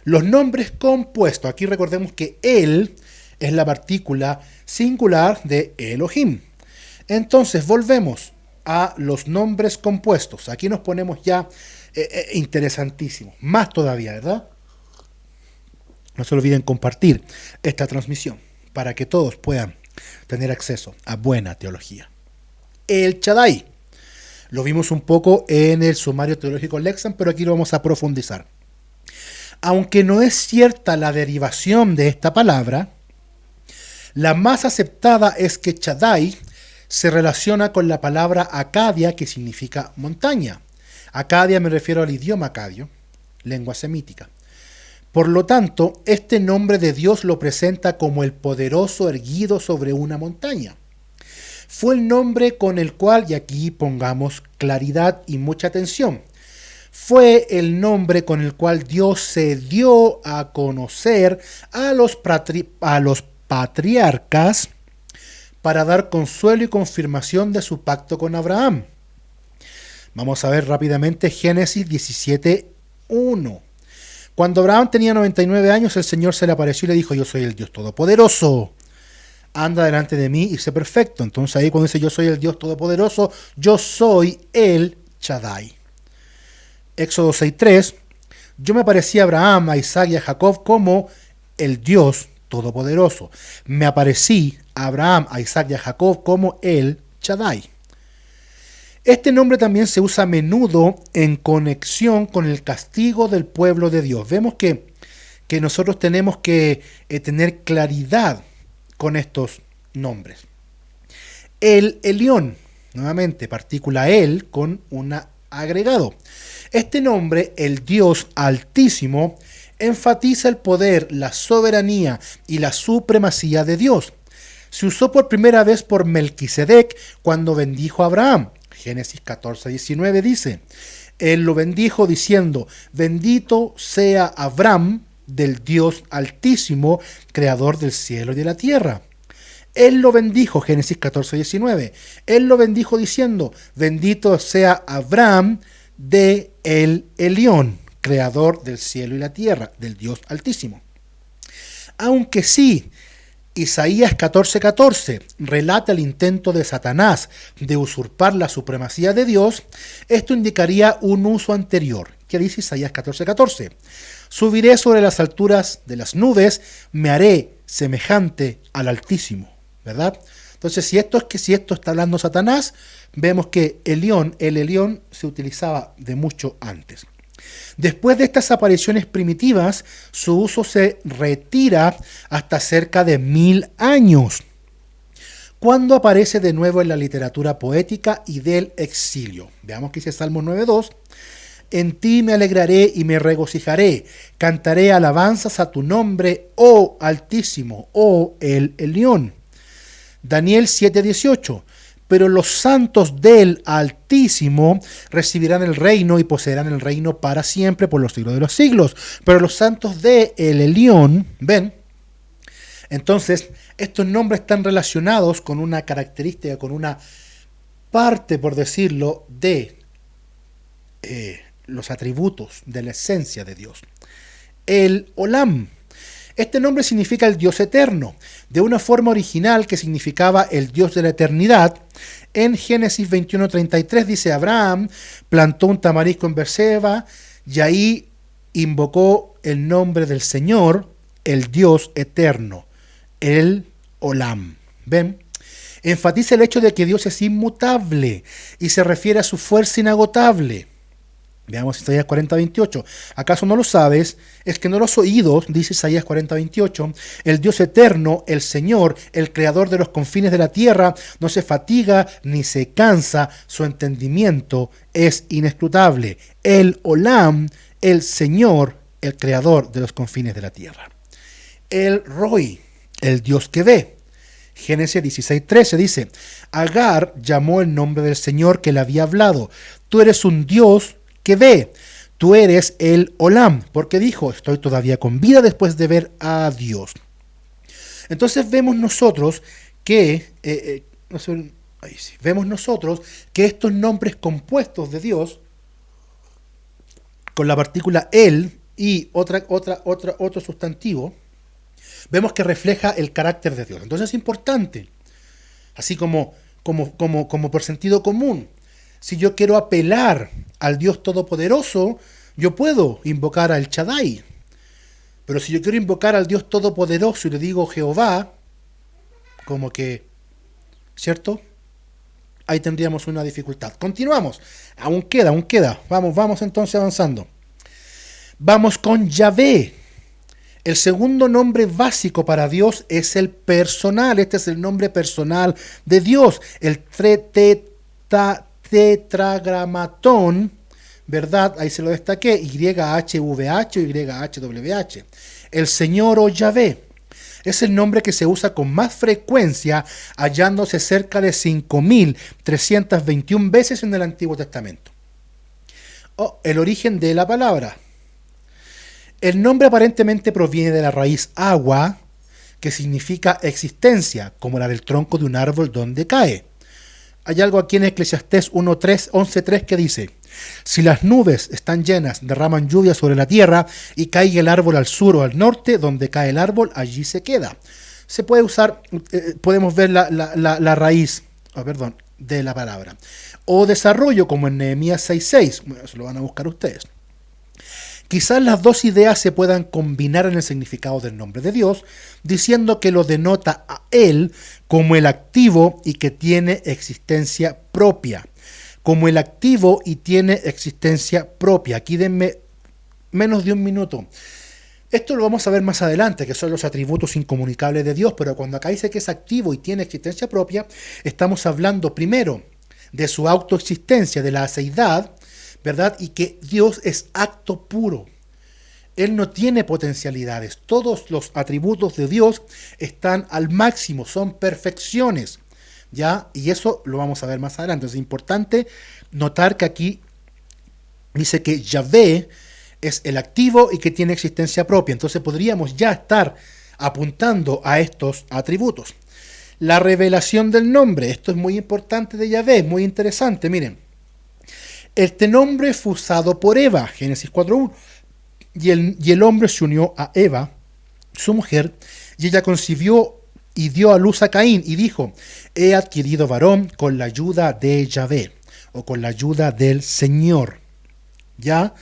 Los nombres compuestos, aquí recordemos que él es la partícula singular de Elohim. Entonces volvemos a los nombres compuestos. Aquí nos ponemos ya interesantísimos, más todavía, ¿verdad? No se olviden compartir esta transmisión para que todos puedan tener acceso a buena teología. El Shaddai, lo vimos un poco en el sumario teológico Lexham, pero aquí lo vamos a profundizar. Aunque no es cierta la derivación de esta palabra, La más aceptada es que Shaddai se relaciona con la palabra Acadia, que significa montaña. Acadia me refiero al idioma acadio, lengua semítica. Por lo tanto, este nombre de Dios lo presenta como el poderoso erguido sobre una montaña. Fue el nombre con el cual, y aquí pongamos claridad y mucha atención, fue el nombre con el cual Dios se dio a conocer a los patriarcas para dar consuelo y confirmación de su pacto con Abraham. Vamos a ver rápidamente Génesis 17:1. Cuando Abraham tenía 99 años, el Señor se le apareció y le dijo: yo soy el Dios Todopoderoso. Anda delante de mí y sé perfecto. Entonces ahí cuando dice yo soy el Dios Todopoderoso, yo soy el Shaddai. Éxodo 6:3. Yo me aparecí a Abraham, a Isaac y a Jacob como el Dios Todopoderoso. Me aparecí a Abraham, a Isaac y a Jacob como el Shaddai. Este nombre también se usa a menudo en conexión con el castigo del pueblo de Dios. Vemos que nosotros tenemos que tener claridad con estos nombres. El Elión, nuevamente, partícula el con un agregado. Este nombre, el Dios Altísimo, enfatiza el poder, la soberanía y la supremacía de Dios. Se usó por primera vez por Melquisedec cuando bendijo a Abraham. Génesis 14:19 dice: Él lo bendijo diciendo: bendito sea Abraham del Dios Altísimo, creador del cielo y de la tierra. Él lo bendijo, Génesis 14:19. Él lo bendijo diciendo: bendito sea Abraham de el Elión, creador del cielo y la tierra, del Dios Altísimo. Aunque sí, Isaías 14:14 relata el intento de Satanás de usurpar la supremacía de Dios, esto indicaría un uso anterior. ¿Qué dice Isaías 14:14? Subiré sobre las alturas de las nubes, me haré semejante al Altísimo, ¿verdad? Entonces, si esto está hablando Satanás, vemos que el Elión se utilizaba de mucho antes. Después de estas apariciones primitivas, su uso se retira hasta cerca de 1000 años, cuando aparece de nuevo en la literatura poética y del exilio. Veamos que dice Salmo 9:2. En ti me alegraré y me regocijaré, cantaré alabanzas a tu nombre, oh Altísimo, oh el Elión. Daniel 7:18. Pero los santos del Altísimo recibirán el reino y poseerán el reino para siempre por los siglos de los siglos. Pero los santos de el Elión, ¿ven? Entonces, estos nombres están relacionados con una característica, con una parte, por decirlo, de los atributos de la esencia de Dios. El Olam. Este nombre significa el Dios eterno, de una forma original que significaba el Dios de la eternidad. En Génesis 21:33 dice: Abraham plantó un tamarisco en Beerseba y ahí invocó el nombre del Señor, el Dios eterno, el Olam. ¿Ven? Enfatiza el hecho de que Dios es inmutable y se refiere a su fuerza inagotable. Veamos Isaías 40:28. ¿Acaso no lo sabes? Es que no lo has oído, dice Isaías 40:28. El Dios eterno, el Señor, el creador de los confines de la tierra, no se fatiga ni se cansa, su entendimiento es inescrutable. El Olam, el Señor, el creador de los confines de la tierra. El Roi, el Dios que ve. Génesis 16:13 dice: Agar llamó el nombre del Señor que le había hablado. Tú eres un Dios que ve, tú eres el Olam, porque dijo: estoy todavía con vida después de ver a Dios. Entonces vemos nosotros que estos nombres compuestos de Dios, con la partícula el y otro sustantivo, vemos que refleja el carácter de Dios. Entonces es importante, así como por sentido común. Si yo quiero apelar al Dios Todopoderoso, yo puedo invocar al Shaddai. Pero si yo quiero invocar al Dios Todopoderoso y le digo Jehová, como que, ¿cierto? Ahí tendríamos una dificultad. Continuamos. Aún queda. Vamos entonces avanzando. Vamos con Yahvé. El segundo nombre básico para Dios es el personal. Este es el nombre personal de Dios. El tetragramatón, ¿verdad? Ahí se lo destaqué. YHVH o YHWH. El Señor o Yahvé. Es el nombre que se usa con más frecuencia, hallándose cerca de 5.321 veces en el Antiguo Testamento. El origen de la palabra. El nombre aparentemente proviene de la raíz agua, que significa existencia, como la del tronco de un árbol donde cae. Hay algo aquí en Eclesiastés 11:3 que dice: si las nubes están llenas, derraman lluvia sobre la tierra, y caiga el árbol al sur o al norte, donde cae el árbol, allí se queda. Se puede usar, podemos ver la raíz, de la palabra. O desarrollo, como en Nehemías 6:6, eso lo van a buscar ustedes. Quizás las dos ideas se puedan combinar en el significado del nombre de Dios, diciendo que lo denota a Él como el activo y que tiene existencia propia. Como el activo y tiene existencia propia. Aquí denme menos de un minuto. Esto lo vamos a ver más adelante, que son los atributos incomunicables de Dios, pero cuando acá dice que es activo y tiene existencia propia, estamos hablando primero de su autoexistencia, de la aceidad, ¿verdad? Y que Dios es acto puro. Él no tiene potencialidades. Todos los atributos de Dios están al máximo, son perfecciones, ¿ya? Y eso lo vamos a ver más adelante. Es importante notar que aquí dice que Yahvé es el activo y que tiene existencia propia. Entonces podríamos ya estar apuntando a estos atributos. La revelación del nombre. Esto es muy importante de Yahvé, muy interesante. Miren. Este nombre fue usado por Eva, Génesis 4:1, y el hombre se unió a Eva, su mujer, y ella concibió y dio a luz a Caín, y dijo: he adquirido varón con la ayuda de Yahvé, o con la ayuda del Señor. ¿Ya?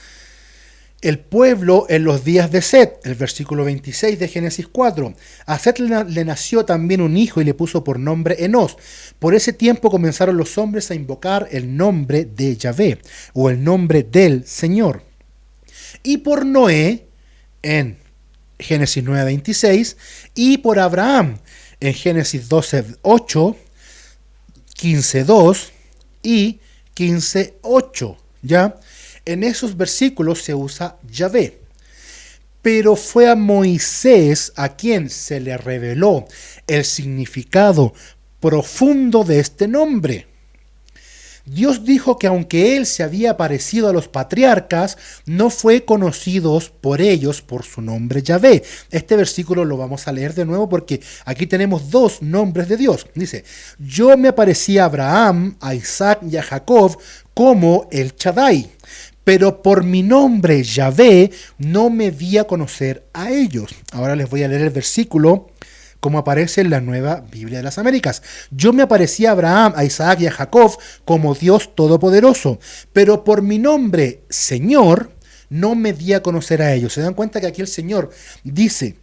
El pueblo en los días de Set, el versículo 26 de Génesis 4. A Set le nació también un hijo y le puso por nombre Enos. Por ese tiempo comenzaron los hombres a invocar el nombre de Yahvé, o el nombre del Señor. Y por Noé, en Génesis 9:26, y por Abraham, en Génesis 12:8, 15:2 y 15:8, ¿ya? En esos versículos se usa Yahvé. Pero fue a Moisés a quien se le reveló el significado profundo de este nombre. Dios dijo que aunque él se había parecido a los patriarcas, no fue conocido por ellos por su nombre Yahvé. Este versículo lo vamos a leer de nuevo porque aquí tenemos dos nombres de Dios. Dice: yo me aparecí a Abraham, a Isaac y a Jacob como el Shaddai, pero por mi nombre Yahvé no me di a conocer a ellos. Ahora les voy a leer el versículo como aparece en la Nueva Biblia de las Américas. Yo me aparecí a Abraham, a Isaac y a Jacob como Dios Todopoderoso, pero por mi nombre Señor no me di a conocer a ellos. ¿Se dan cuenta que aquí el Señor dice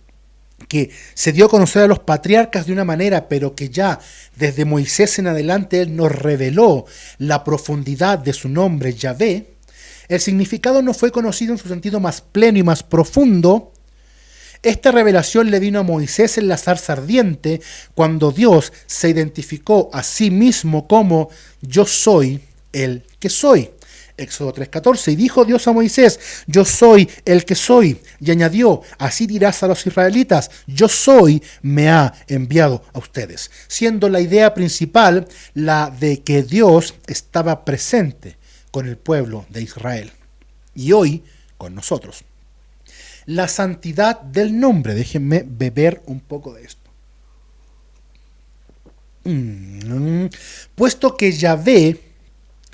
que se dio a conocer a los patriarcas de una manera, pero que ya desde Moisés en adelante Él nos reveló la profundidad de su nombre Yahvé? El significado no fue conocido en su sentido más pleno y más profundo. Esta revelación le vino a Moisés en la zarza ardiente, cuando Dios se identificó a sí mismo como yo soy el que soy. Éxodo 3:14, y dijo Dios a Moisés: yo soy el que soy. Y añadió: así dirás a los israelitas: yo soy, me ha enviado a ustedes. Siendo la idea principal la de que Dios estaba presente con el pueblo de Israel. Y hoy con nosotros. La santidad del nombre. Déjenme beber un poco de esto. Puesto que Yahvé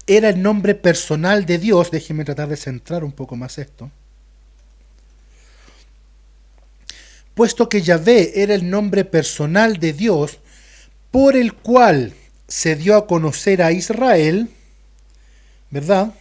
era el nombre personal de Dios, déjenme tratar de centrar un poco más esto. Puesto que Yahvé era el nombre personal de Dios, por el cual se dio a conocer a Israel, ¿verdad?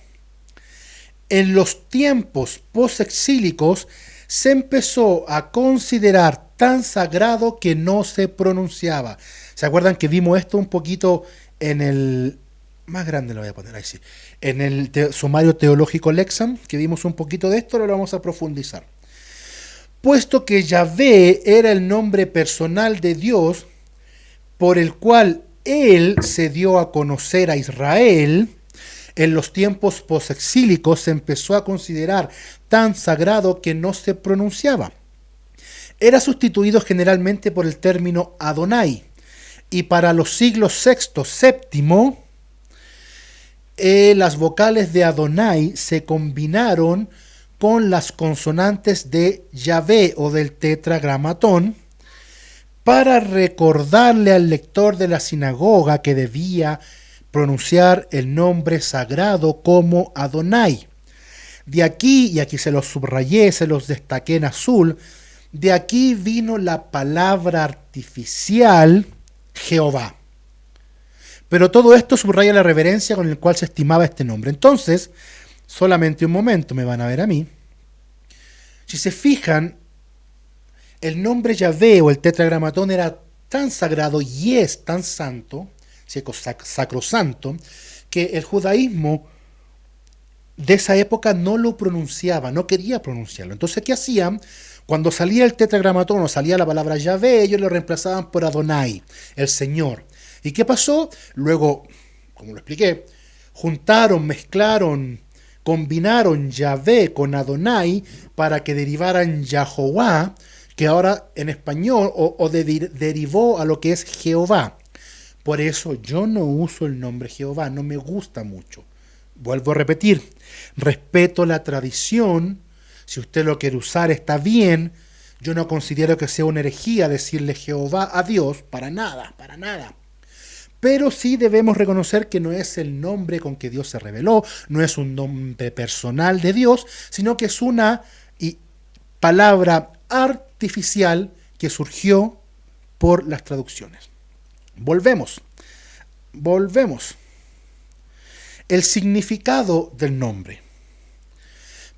En los tiempos posexílicos se empezó a considerar tan sagrado que no se pronunciaba. ¿Se acuerdan que vimos esto un poquito en el... más grande lo voy a poner ahí, sí. En el sumario teológico Lexham, que vimos un poquito de esto, lo vamos a profundizar. puesto que Yahvé era el nombre personal de Dios por el cual Él se dio a conocer a Israel, en los tiempos posexílicos se empezó a considerar tan sagrado que no se pronunciaba. Era sustituido generalmente por el término Adonai, y para los siglos VI, VII, las vocales de Adonai se combinaron con las consonantes de Yahvé o del tetragramatón para recordarle al lector de la sinagoga que debía pronunciar el nombre sagrado como Adonai. De aquí, y aquí se los subrayé, se los destaqué en azul, de aquí vino la palabra artificial Jehová. Pero todo esto subraya la reverencia con la cual se estimaba este nombre. Entonces, solamente un momento, me van a ver a mí. Si se fijan, el nombre Yahvé o el tetragramatón era tan sagrado y es tan santo, sacrosanto, que el judaísmo de esa época no lo pronunciaba, no quería pronunciarlo. Entonces, ¿qué hacían? Cuando salía el tetragramatón o salía la palabra Yahvé, ellos lo reemplazaban por Adonai, el Señor. ¿Y qué pasó? Luego, como lo expliqué, juntaron, mezclaron, combinaron Yahvé con Adonai para que derivaran Yahová, que ahora en español derivó a lo que es Jehová. Por eso yo no uso el nombre Jehová, no me gusta mucho. Vuelvo a repetir, respeto la tradición. Si usted lo quiere usar está bien. Yo no considero que sea una herejía decirle Jehová a Dios, para nada, para nada. Pero sí debemos reconocer que no es el nombre con que Dios se reveló, no es un nombre personal de Dios, sino que es una palabra artificial que surgió por las traducciones. Volvemos. El significado del nombre.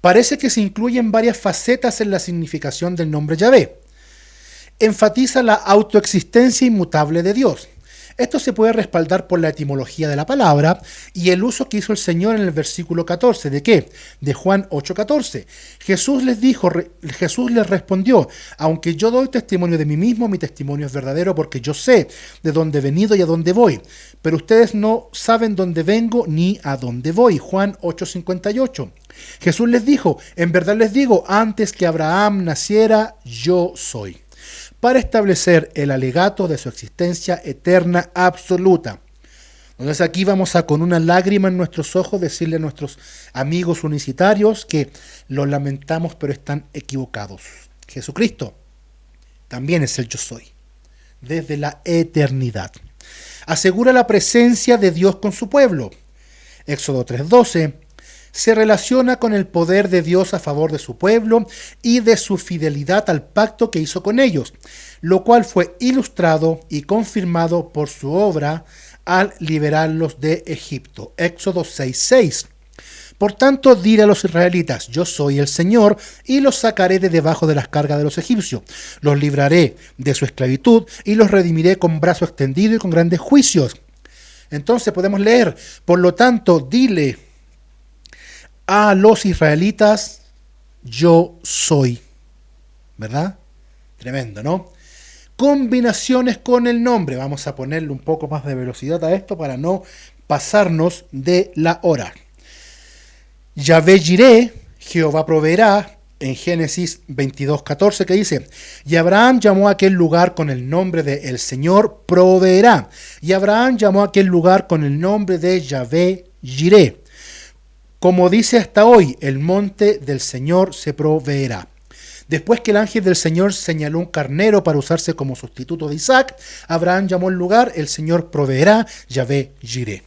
Parece que se incluyen varias facetas en la significación del nombre Yahvé. Enfatiza la autoexistencia inmutable de Dios. Esto se puede respaldar por la etimología de la palabra y el uso que hizo el Señor en el versículo 14. ¿De qué? De Juan 8:14. Jesús les respondió: aunque yo doy testimonio de mí mismo, mi testimonio es verdadero, porque yo sé de dónde he venido y a dónde voy. Pero ustedes no saben dónde vengo ni a dónde voy. Juan 8:58. Jesús les dijo: en verdad les digo, antes que Abraham naciera, yo soy, para establecer el alegato de su existencia eterna absoluta. Entonces aquí vamos a, con una lágrima en nuestros ojos, decirle a nuestros amigos unicitarios que lo lamentamos, pero están equivocados. Jesucristo también es el yo soy, desde la eternidad. Asegura la presencia de Dios con su pueblo. Éxodo 3:12 se relaciona con el poder de Dios a favor de su pueblo y de su fidelidad al pacto que hizo con ellos, lo cual fue ilustrado y confirmado por su obra al liberarlos de Egipto. Éxodo 6:6. Por tanto, diré a los israelitas: yo soy el Señor, y los sacaré de debajo de las cargas de los egipcios. Los libraré de su esclavitud y los redimiré con brazo extendido y con grandes juicios. Entonces podemos leer: por lo tanto, dile a los israelitas: yo soy. ¿Verdad? Tremendo, ¿no? Combinaciones con el nombre. Vamos a ponerle un poco más de velocidad a esto para no pasarnos de la hora. Yahvé Jireh, Jehová proveerá, en Génesis 22:14, que dice: y Abraham llamó a aquel lugar con el nombre de el Señor proveerá. Y Abraham llamó a aquel lugar con el nombre de Yahvé Jireh. Como dice hasta hoy, el monte del Señor se proveerá. Después que el ángel del Señor señaló un carnero para usarse como sustituto de Isaac, Abraham llamó el lugar el Señor proveerá, Yahvé Jireh.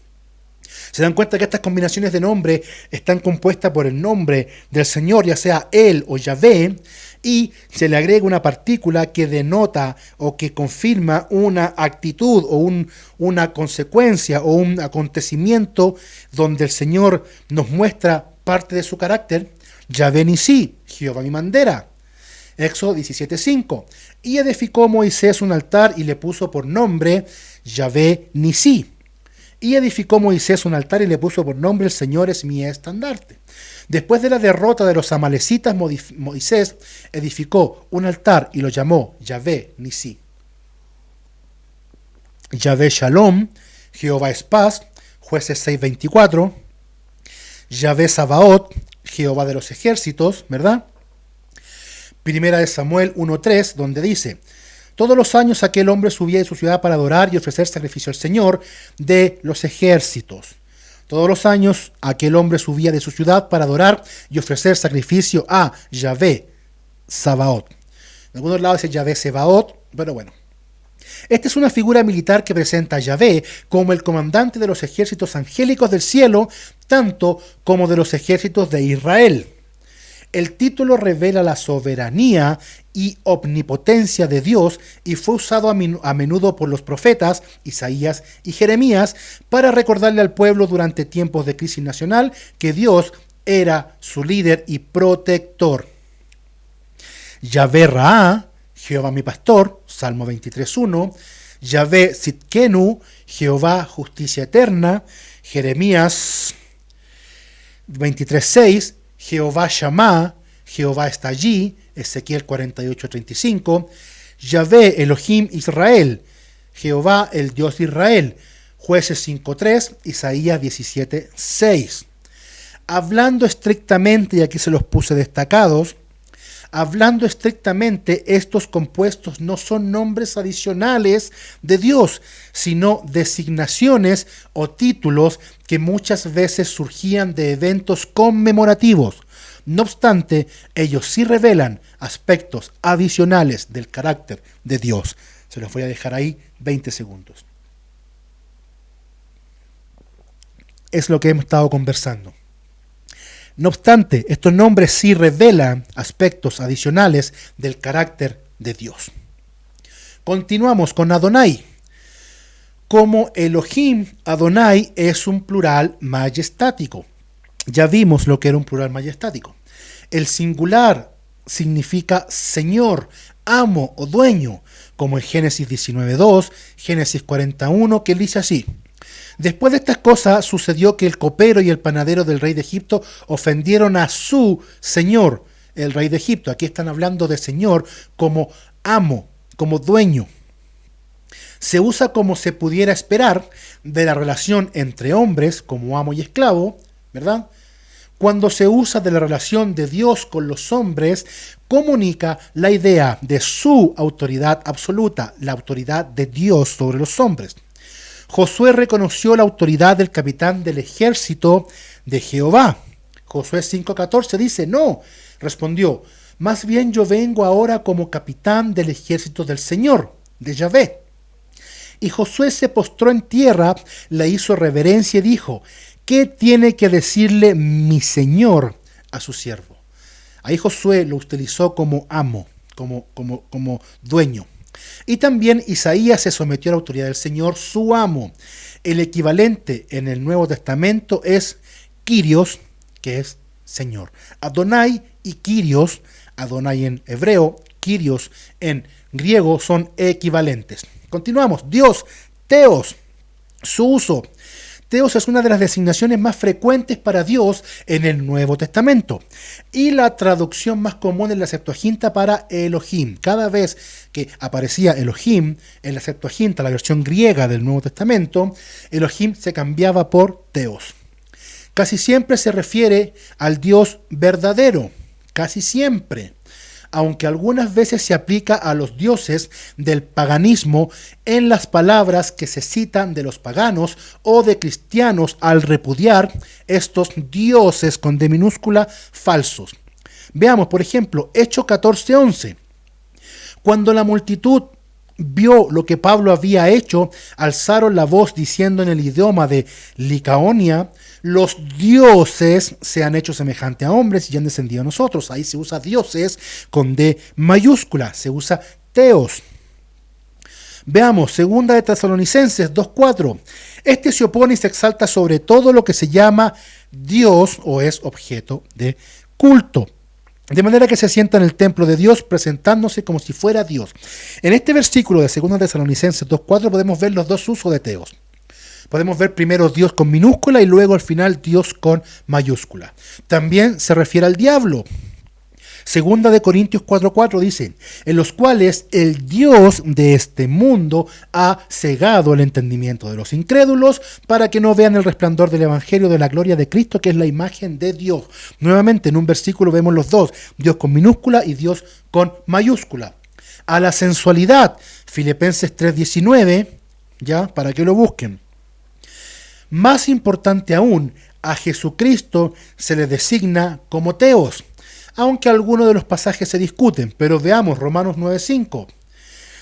Se dan cuenta que estas combinaciones de nombre están compuestas por el nombre del Señor, ya sea Él o Yahvé, y se le agrega una partícula que denota o que confirma una actitud o una consecuencia o un acontecimiento donde el Señor nos muestra parte de su carácter. Yahvé Nisí, Jehová mi bandera. Éxodo 17:5. Y edificó Moisés un altar y le puso por nombre Yahvé Nisí. Y edificó Moisés un altar y le puso por nombre: el Señor es mi estandarte. Después de la derrota de los amalecitas, Moisés edificó un altar y lo llamó Yahvé Nisí. Yahvé Shalom, Jehová es paz, Jueces 6:24. Yahvé Sabaoth, Jehová de los ejércitos, ¿verdad? Primera de Samuel 1:3, donde dice: todos los años aquel hombre subía de su ciudad para adorar y ofrecer sacrificio al Señor de los ejércitos. Todos los años aquel hombre subía de su ciudad para adorar y ofrecer sacrificio a Yahvé Sabaoth. En algunos lados dice Yahvé Sebaoth, pero bueno. Esta es una figura militar que presenta a Yahvé como el comandante de los ejércitos angélicos del cielo, tanto como de los ejércitos de Israel. El título revela la soberanía y omnipotencia de Dios y fue usado a menudo por los profetas Isaías y Jeremías para recordarle al pueblo durante tiempos de crisis nacional que Dios era su líder y protector. Yahvé Raá, Jehová mi pastor, Salmo 23:1. Yahvé Sitkenu, Jehová justicia eterna, Jeremías 23:6. Jehová Shammah, Jehová está allí, Ezequiel 48:35. Yahvé Elohim Israel, Jehová el Dios de Israel, Jueces 5:3, Isaías 17:6. Hablando estrictamente, y aquí se los puse destacados, hablando estrictamente, estos compuestos no son nombres adicionales de Dios, sino designaciones o títulos que muchas veces surgían de eventos conmemorativos. No obstante, ellos sí revelan aspectos adicionales del carácter de Dios. Se los voy a dejar ahí 20 segundos. Es lo que hemos estado conversando. No obstante, estos nombres sí revelan aspectos adicionales del carácter de Dios. Continuamos con Adonai. Como Elohim, Adonai es un plural majestático. Ya vimos lo que era un plural majestático. El singular significa Señor, amo o dueño, como en Génesis 19:2, Génesis 41, que dice así: después de estas cosas sucedió que el copero y el panadero del rey de Egipto ofendieron a su señor, el rey de Egipto. Aquí están hablando de señor como amo, como dueño. Se usa como se pudiera esperar de la relación entre hombres como amo y esclavo, ¿verdad? Cuando se usa de la relación de Dios con los hombres, comunica la idea de su autoridad absoluta, la autoridad de Dios sobre los hombres. Josué reconoció la autoridad del capitán del ejército de Jehová. Josué 5:14 dice: no, respondió, más bien yo vengo ahora como capitán del ejército del Señor, de Yahvé. Y Josué se postró en tierra, le hizo reverencia y dijo: ¿qué tiene que decirle mi señor a su siervo? Ahí Josué lo utilizó como amo, como dueño. Y también Isaías se sometió a la autoridad del Señor, su amo. El equivalente en el Nuevo Testamento es Kyrios, que es Señor. Adonai y Kyrios, Adonai en hebreo, Kyrios en griego, son equivalentes. Continuamos. Dios, Teos, su uso. Teos es una de las designaciones más frecuentes para Dios en el Nuevo Testamento y la traducción más común en la Septuaginta para Elohim. Cada vez que aparecía Elohim en la Septuaginta, la versión griega del Nuevo Testamento, Elohim se cambiaba por Teos. Casi siempre se refiere al Dios verdadero, casi siempre, aunque algunas veces se aplica a los dioses del paganismo en las palabras que se citan de los paganos o de cristianos al repudiar estos dioses con D minúscula falsos. Veamos, por ejemplo, Hechos 14:11. Cuando la multitud vio lo que Pablo había hecho, alzaron la voz diciendo en el idioma de Licaonia: los dioses se han hecho semejante a hombres y han descendido a nosotros. Ahí se usa dioses con D mayúscula, se usa teos. Veamos, segunda de Tesalonicenses 2:4. Este se opone y se exalta sobre todo lo que se llama Dios o es objeto de culto, de manera que se sienta en el templo de Dios presentándose como si fuera Dios. En este versículo de 2 Tesalonicenses 2:4 podemos ver los dos usos de teos. Podemos ver primero Dios con minúscula y luego al final Dios con mayúscula. También se refiere al diablo. Segunda de Corintios 4:4 dice, en los cuales el Dios de este mundo ha cegado el entendimiento de los incrédulos para que no vean el resplandor del evangelio de la gloria de Cristo, que es la imagen de Dios. Nuevamente en un versículo vemos los dos, Dios con minúscula y Dios con mayúscula. A la sensualidad, Filipenses 3:19, ya, para que lo busquen. Más importante aún, a Jesucristo se le designa como Teos, aunque algunos de los pasajes se discuten, pero veamos Romanos 9:5.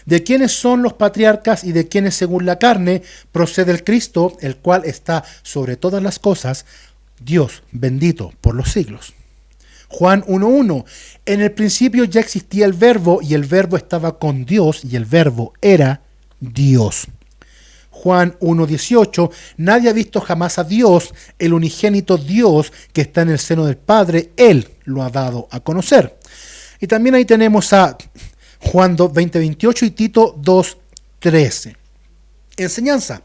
¿De quiénes son los patriarcas y de quiénes según la carne procede el Cristo, el cual está sobre todas las cosas, Dios bendito por los siglos? Juan 1:1. En el principio ya existía el verbo y el verbo estaba con Dios y el verbo era Dios. Juan 1:18, nadie ha visto jamás a Dios, el unigénito Dios que está en el seno del Padre, Él lo ha dado a conocer. Y también ahí tenemos a Juan 20:28 y Tito 2:13. Enseñanza.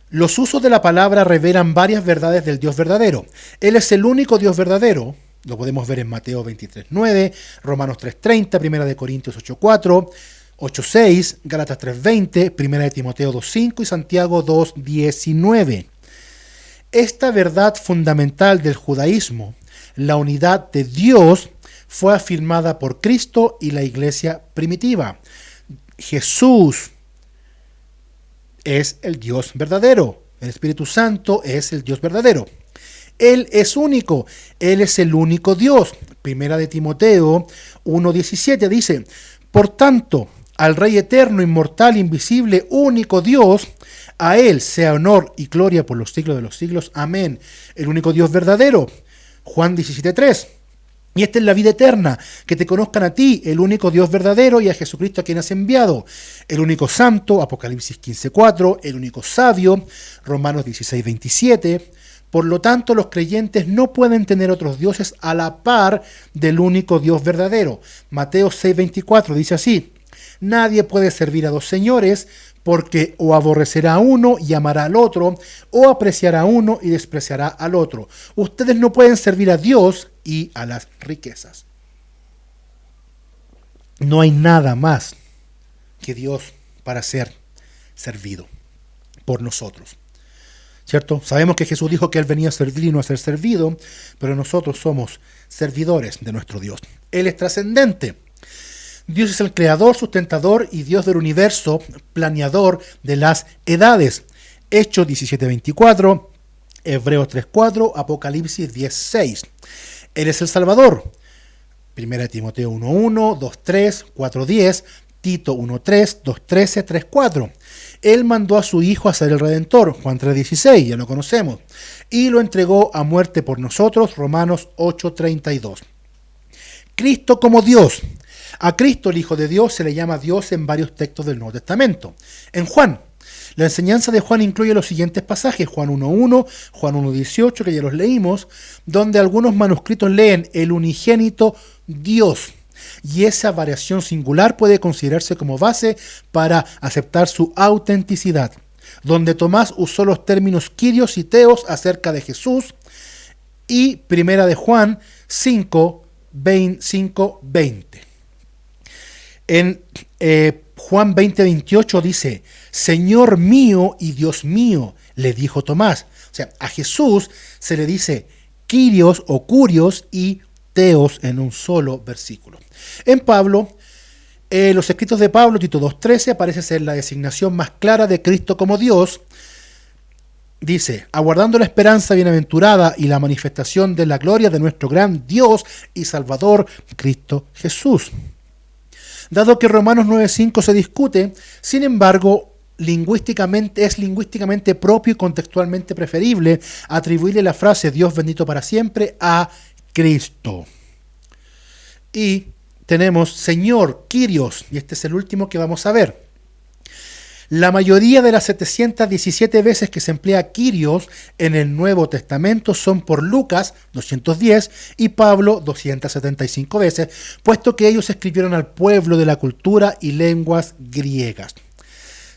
Los usos de la palabra revelan varias verdades del Dios verdadero. Él es el único Dios verdadero. Lo podemos ver en Mateo 23:9, Romanos 3:30, 1 de Corintios 8:4, 8:6, Gálatas 3:20, 1 de Timoteo 2:5 y Santiago 2:19. Esta verdad fundamental del judaísmo, la unidad de Dios, fue afirmada por Cristo y la iglesia primitiva. Jesús es el Dios verdadero. El Espíritu Santo es el Dios verdadero. Él es único. Él es el único Dios. 1 de Timoteo 1:17 dice, por tanto, al Rey eterno, inmortal, invisible, único Dios, a Él sea honor y gloria por los siglos de los siglos. Amén. El único Dios verdadero. Juan 17:3. Y esta es la vida eterna, que te conozcan a ti, el único Dios verdadero, y a Jesucristo a quien has enviado. El único santo, Apocalipsis 15:4. El único sabio, Romanos 16:27. Por lo tanto, los creyentes no pueden tener otros dioses a la par del único Dios verdadero. Mateo 6:24 dice así, nadie puede servir a dos señores, porque o aborrecerá a uno y amará al otro, o apreciará a uno y despreciará al otro. Ustedes no pueden servir a Dios y a las riquezas. No hay nada más que Dios para ser servido por nosotros. ¿Cierto? Sabemos que Jesús dijo que Él venía a servir y no a ser servido, pero nosotros somos servidores de nuestro Dios. Él es trascendente. Dios es el creador, sustentador y Dios del universo, planeador de las edades. Hechos 17:24, Hebreos 3:4, Apocalipsis 10:6. Él es el Salvador. 1 Timoteo 1:1, 2:3, 4:10, Tito 1:3, 2:13, 3:4. Él mandó a su Hijo a ser el Redentor, Juan 3:16, ya lo conocemos, y lo entregó a muerte por nosotros, Romanos 8:32. Cristo como Dios. A Cristo, el Hijo de Dios, se le llama Dios en varios textos del Nuevo Testamento. En Juan, la enseñanza de Juan incluye los siguientes pasajes, Juan 1:1, Juan 1:18, que ya los leímos, donde algunos manuscritos leen el unigénito Dios. Y esa variación singular puede considerarse como base para aceptar su autenticidad, donde Tomás usó los términos Kyrios y Theos acerca de Jesús, y 1 de Juan 5:20. En Juan 20:28 dice, Señor mío y Dios mío, le dijo Tomás. O sea, a Jesús se le dice Kyrios o Curios y Theos en un solo versículo. En Pablo, los escritos de Pablo, Tito 2:13, aparece ser la designación más clara de Cristo como Dios. Dice, aguardando la esperanza bienaventurada y la manifestación de la gloria de nuestro gran Dios y Salvador, Cristo Jesús. Dado que Romanos 9:5 se discute, sin embargo, es lingüísticamente propio y contextualmente preferible atribuirle la frase Dios bendito para siempre a Cristo. Y tenemos Señor, Kyrios, y este es el último que vamos a ver. La mayoría de las 717 veces que se emplea Kyrios en el Nuevo Testamento son por Lucas, 210, y Pablo, 275 veces, puesto que ellos escribieron al pueblo de la cultura y lenguas griegas.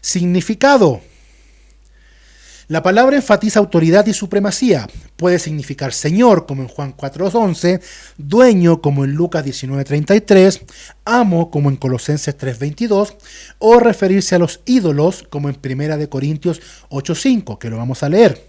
Significado. La palabra enfatiza autoridad y supremacía. Puede significar Señor, como en Juan 4:11, dueño, como en Lucas 19:33, amo, como en Colosenses 3:22, o referirse a los ídolos, como en 1 Corintios 8:5, que lo vamos a leer.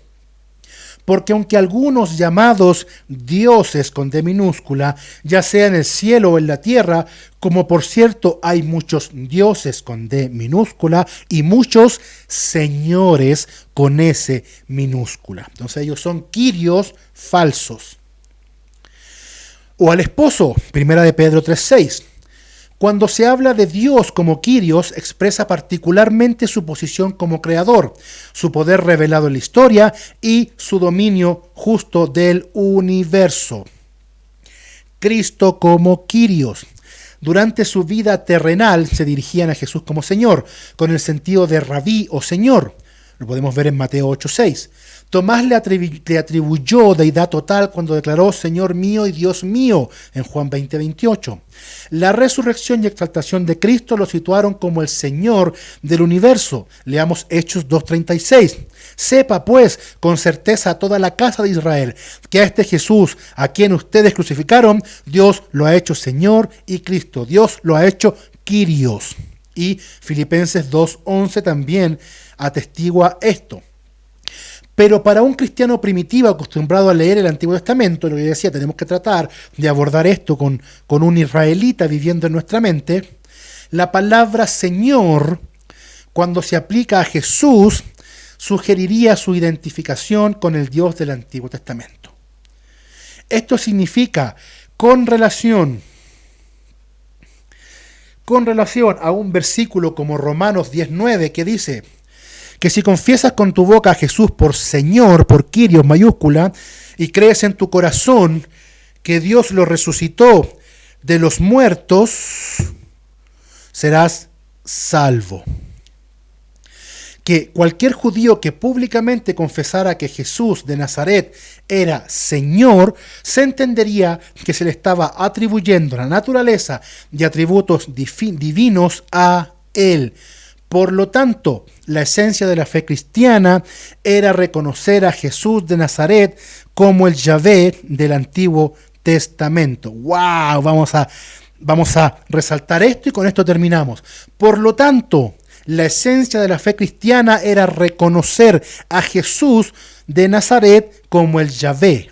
Porque aunque algunos llamados dioses con D minúscula, ya sea en el cielo o en la tierra, como por cierto hay muchos dioses con D minúscula y muchos señores con S minúscula. Entonces ellos son quirios falsos. O al esposo, 1 Pedro 3:6. Cuando se habla de Dios como Kyrios, expresa particularmente su posición como creador, su poder revelado en la historia y su dominio justo del universo. Cristo como Kyrios. Durante su vida terrenal se dirigían a Jesús como Señor, con el sentido de rabí o Señor. Lo podemos ver en Mateo 8:6. Tomás le atribuyó deidad total cuando declaró Señor mío y Dios mío en Juan 20:28. La resurrección y exaltación de Cristo lo situaron como el Señor del universo. Leamos Hechos 2:36. Sepa pues con certeza toda la casa de Israel que a este Jesús a quien ustedes crucificaron, Dios lo ha hecho Señor y Cristo. Dios lo ha hecho Kyrios. Y Filipenses 2:11 también atestigua esto. Pero para un cristiano primitivo acostumbrado a leer el Antiguo Testamento, lo que yo decía, tenemos que tratar de abordar esto con un israelita viviendo en nuestra mente, la palabra Señor, cuando se aplica a Jesús, sugeriría su identificación con el Dios del Antiguo Testamento. Esto significa con relación a un versículo como Romanos 10:9 que dice que si confiesas con tu boca a Jesús por Señor, por Kyrios mayúscula, y crees en tu corazón que Dios lo resucitó de los muertos, serás salvo. Que cualquier judío que públicamente confesara que Jesús de Nazaret era Señor, se entendería que se le estaba atribuyendo la naturaleza y atributos divinos a él. Por lo tanto, la esencia de la fe cristiana era reconocer a Jesús de Nazaret como el Yahvé del Antiguo Testamento. ¡Wow! Vamos a resaltar esto y con esto terminamos. Por lo tanto, la esencia de la fe cristiana era reconocer a Jesús de Nazaret como el Yahvé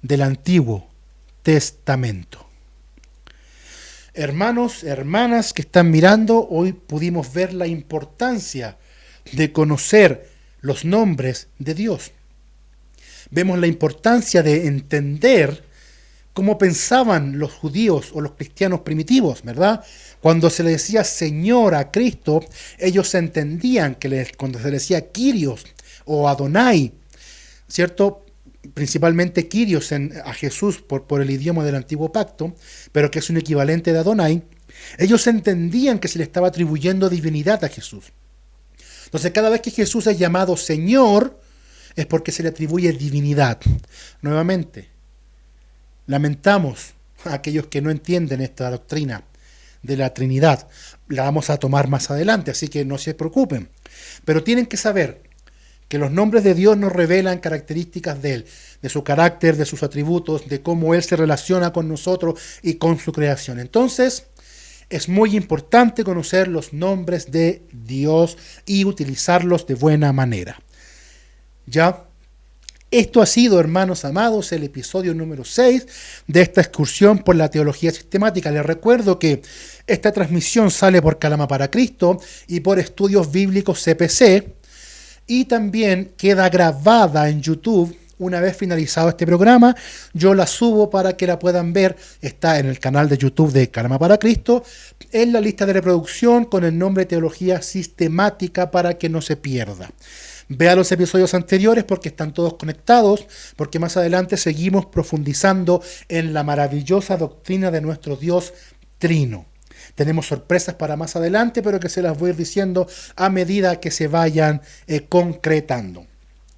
del Antiguo Testamento. Hermanos, hermanas que están mirando, hoy pudimos ver la importancia de conocer los nombres de Dios. Vemos la importancia de entender cómo pensaban los judíos o los cristianos primitivos, ¿verdad? Cuando se le decía Señor a Cristo, ellos entendían que cuando se le decía Kyrios o Adonai, ¿cierto? Principalmente Kyrios a Jesús por el idioma del Antiguo Pacto, pero que es un equivalente de Adonai, ellos entendían que se le estaba atribuyendo divinidad a Jesús. Entonces, cada vez que Jesús es llamado Señor, es porque se le atribuye divinidad. Nuevamente, lamentamos a aquellos que no entienden esta doctrina de la Trinidad. La vamos a tomar más adelante, así que no se preocupen. Pero tienen que saber que los nombres de Dios nos revelan características de Él, de su carácter, de sus atributos, de cómo Él se relaciona con nosotros y con su creación. Entonces, es muy importante conocer los nombres de Dios y utilizarlos de buena manera. ¿Ya? Esto ha sido, hermanos amados, el episodio número 6 de esta excursión por la teología sistemática. Les recuerdo que esta transmisión sale por Calama para Cristo y por Estudios Bíblicos CPC, y también queda grabada en YouTube. Una vez finalizado este programa, yo la subo para que la puedan ver. Está en el canal de YouTube de Calama para Cristo, en la lista de reproducción con el nombre Teología Sistemática para que no se pierda. Vea los episodios anteriores porque están todos conectados, porque más adelante seguimos profundizando en la maravillosa doctrina de nuestro Dios Trino. Tenemos sorpresas para más adelante, pero que se las voy a ir diciendo a medida que se vayan concretando.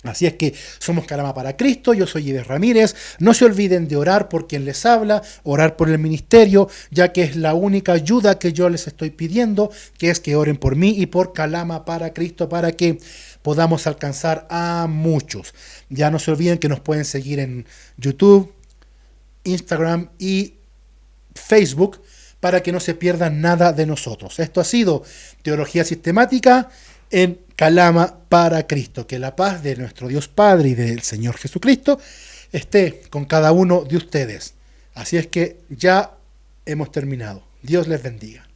Así es que somos Calama para Cristo, yo soy Ives Ramírez. No se olviden de orar por quien les habla, orar por el ministerio, ya que es la única ayuda que yo les estoy pidiendo, que es que oren por mí y por Calama para Cristo, para que podamos alcanzar a muchos. Ya no se olviden que nos pueden seguir en YouTube, Instagram y Facebook, para que no se pierdan nada de nosotros. Esto ha sido Teología Sistemática en Calama para Cristo. Que la paz de nuestro Dios Padre y del Señor Jesucristo esté con cada uno de ustedes. Así es que ya hemos terminado. Dios les bendiga.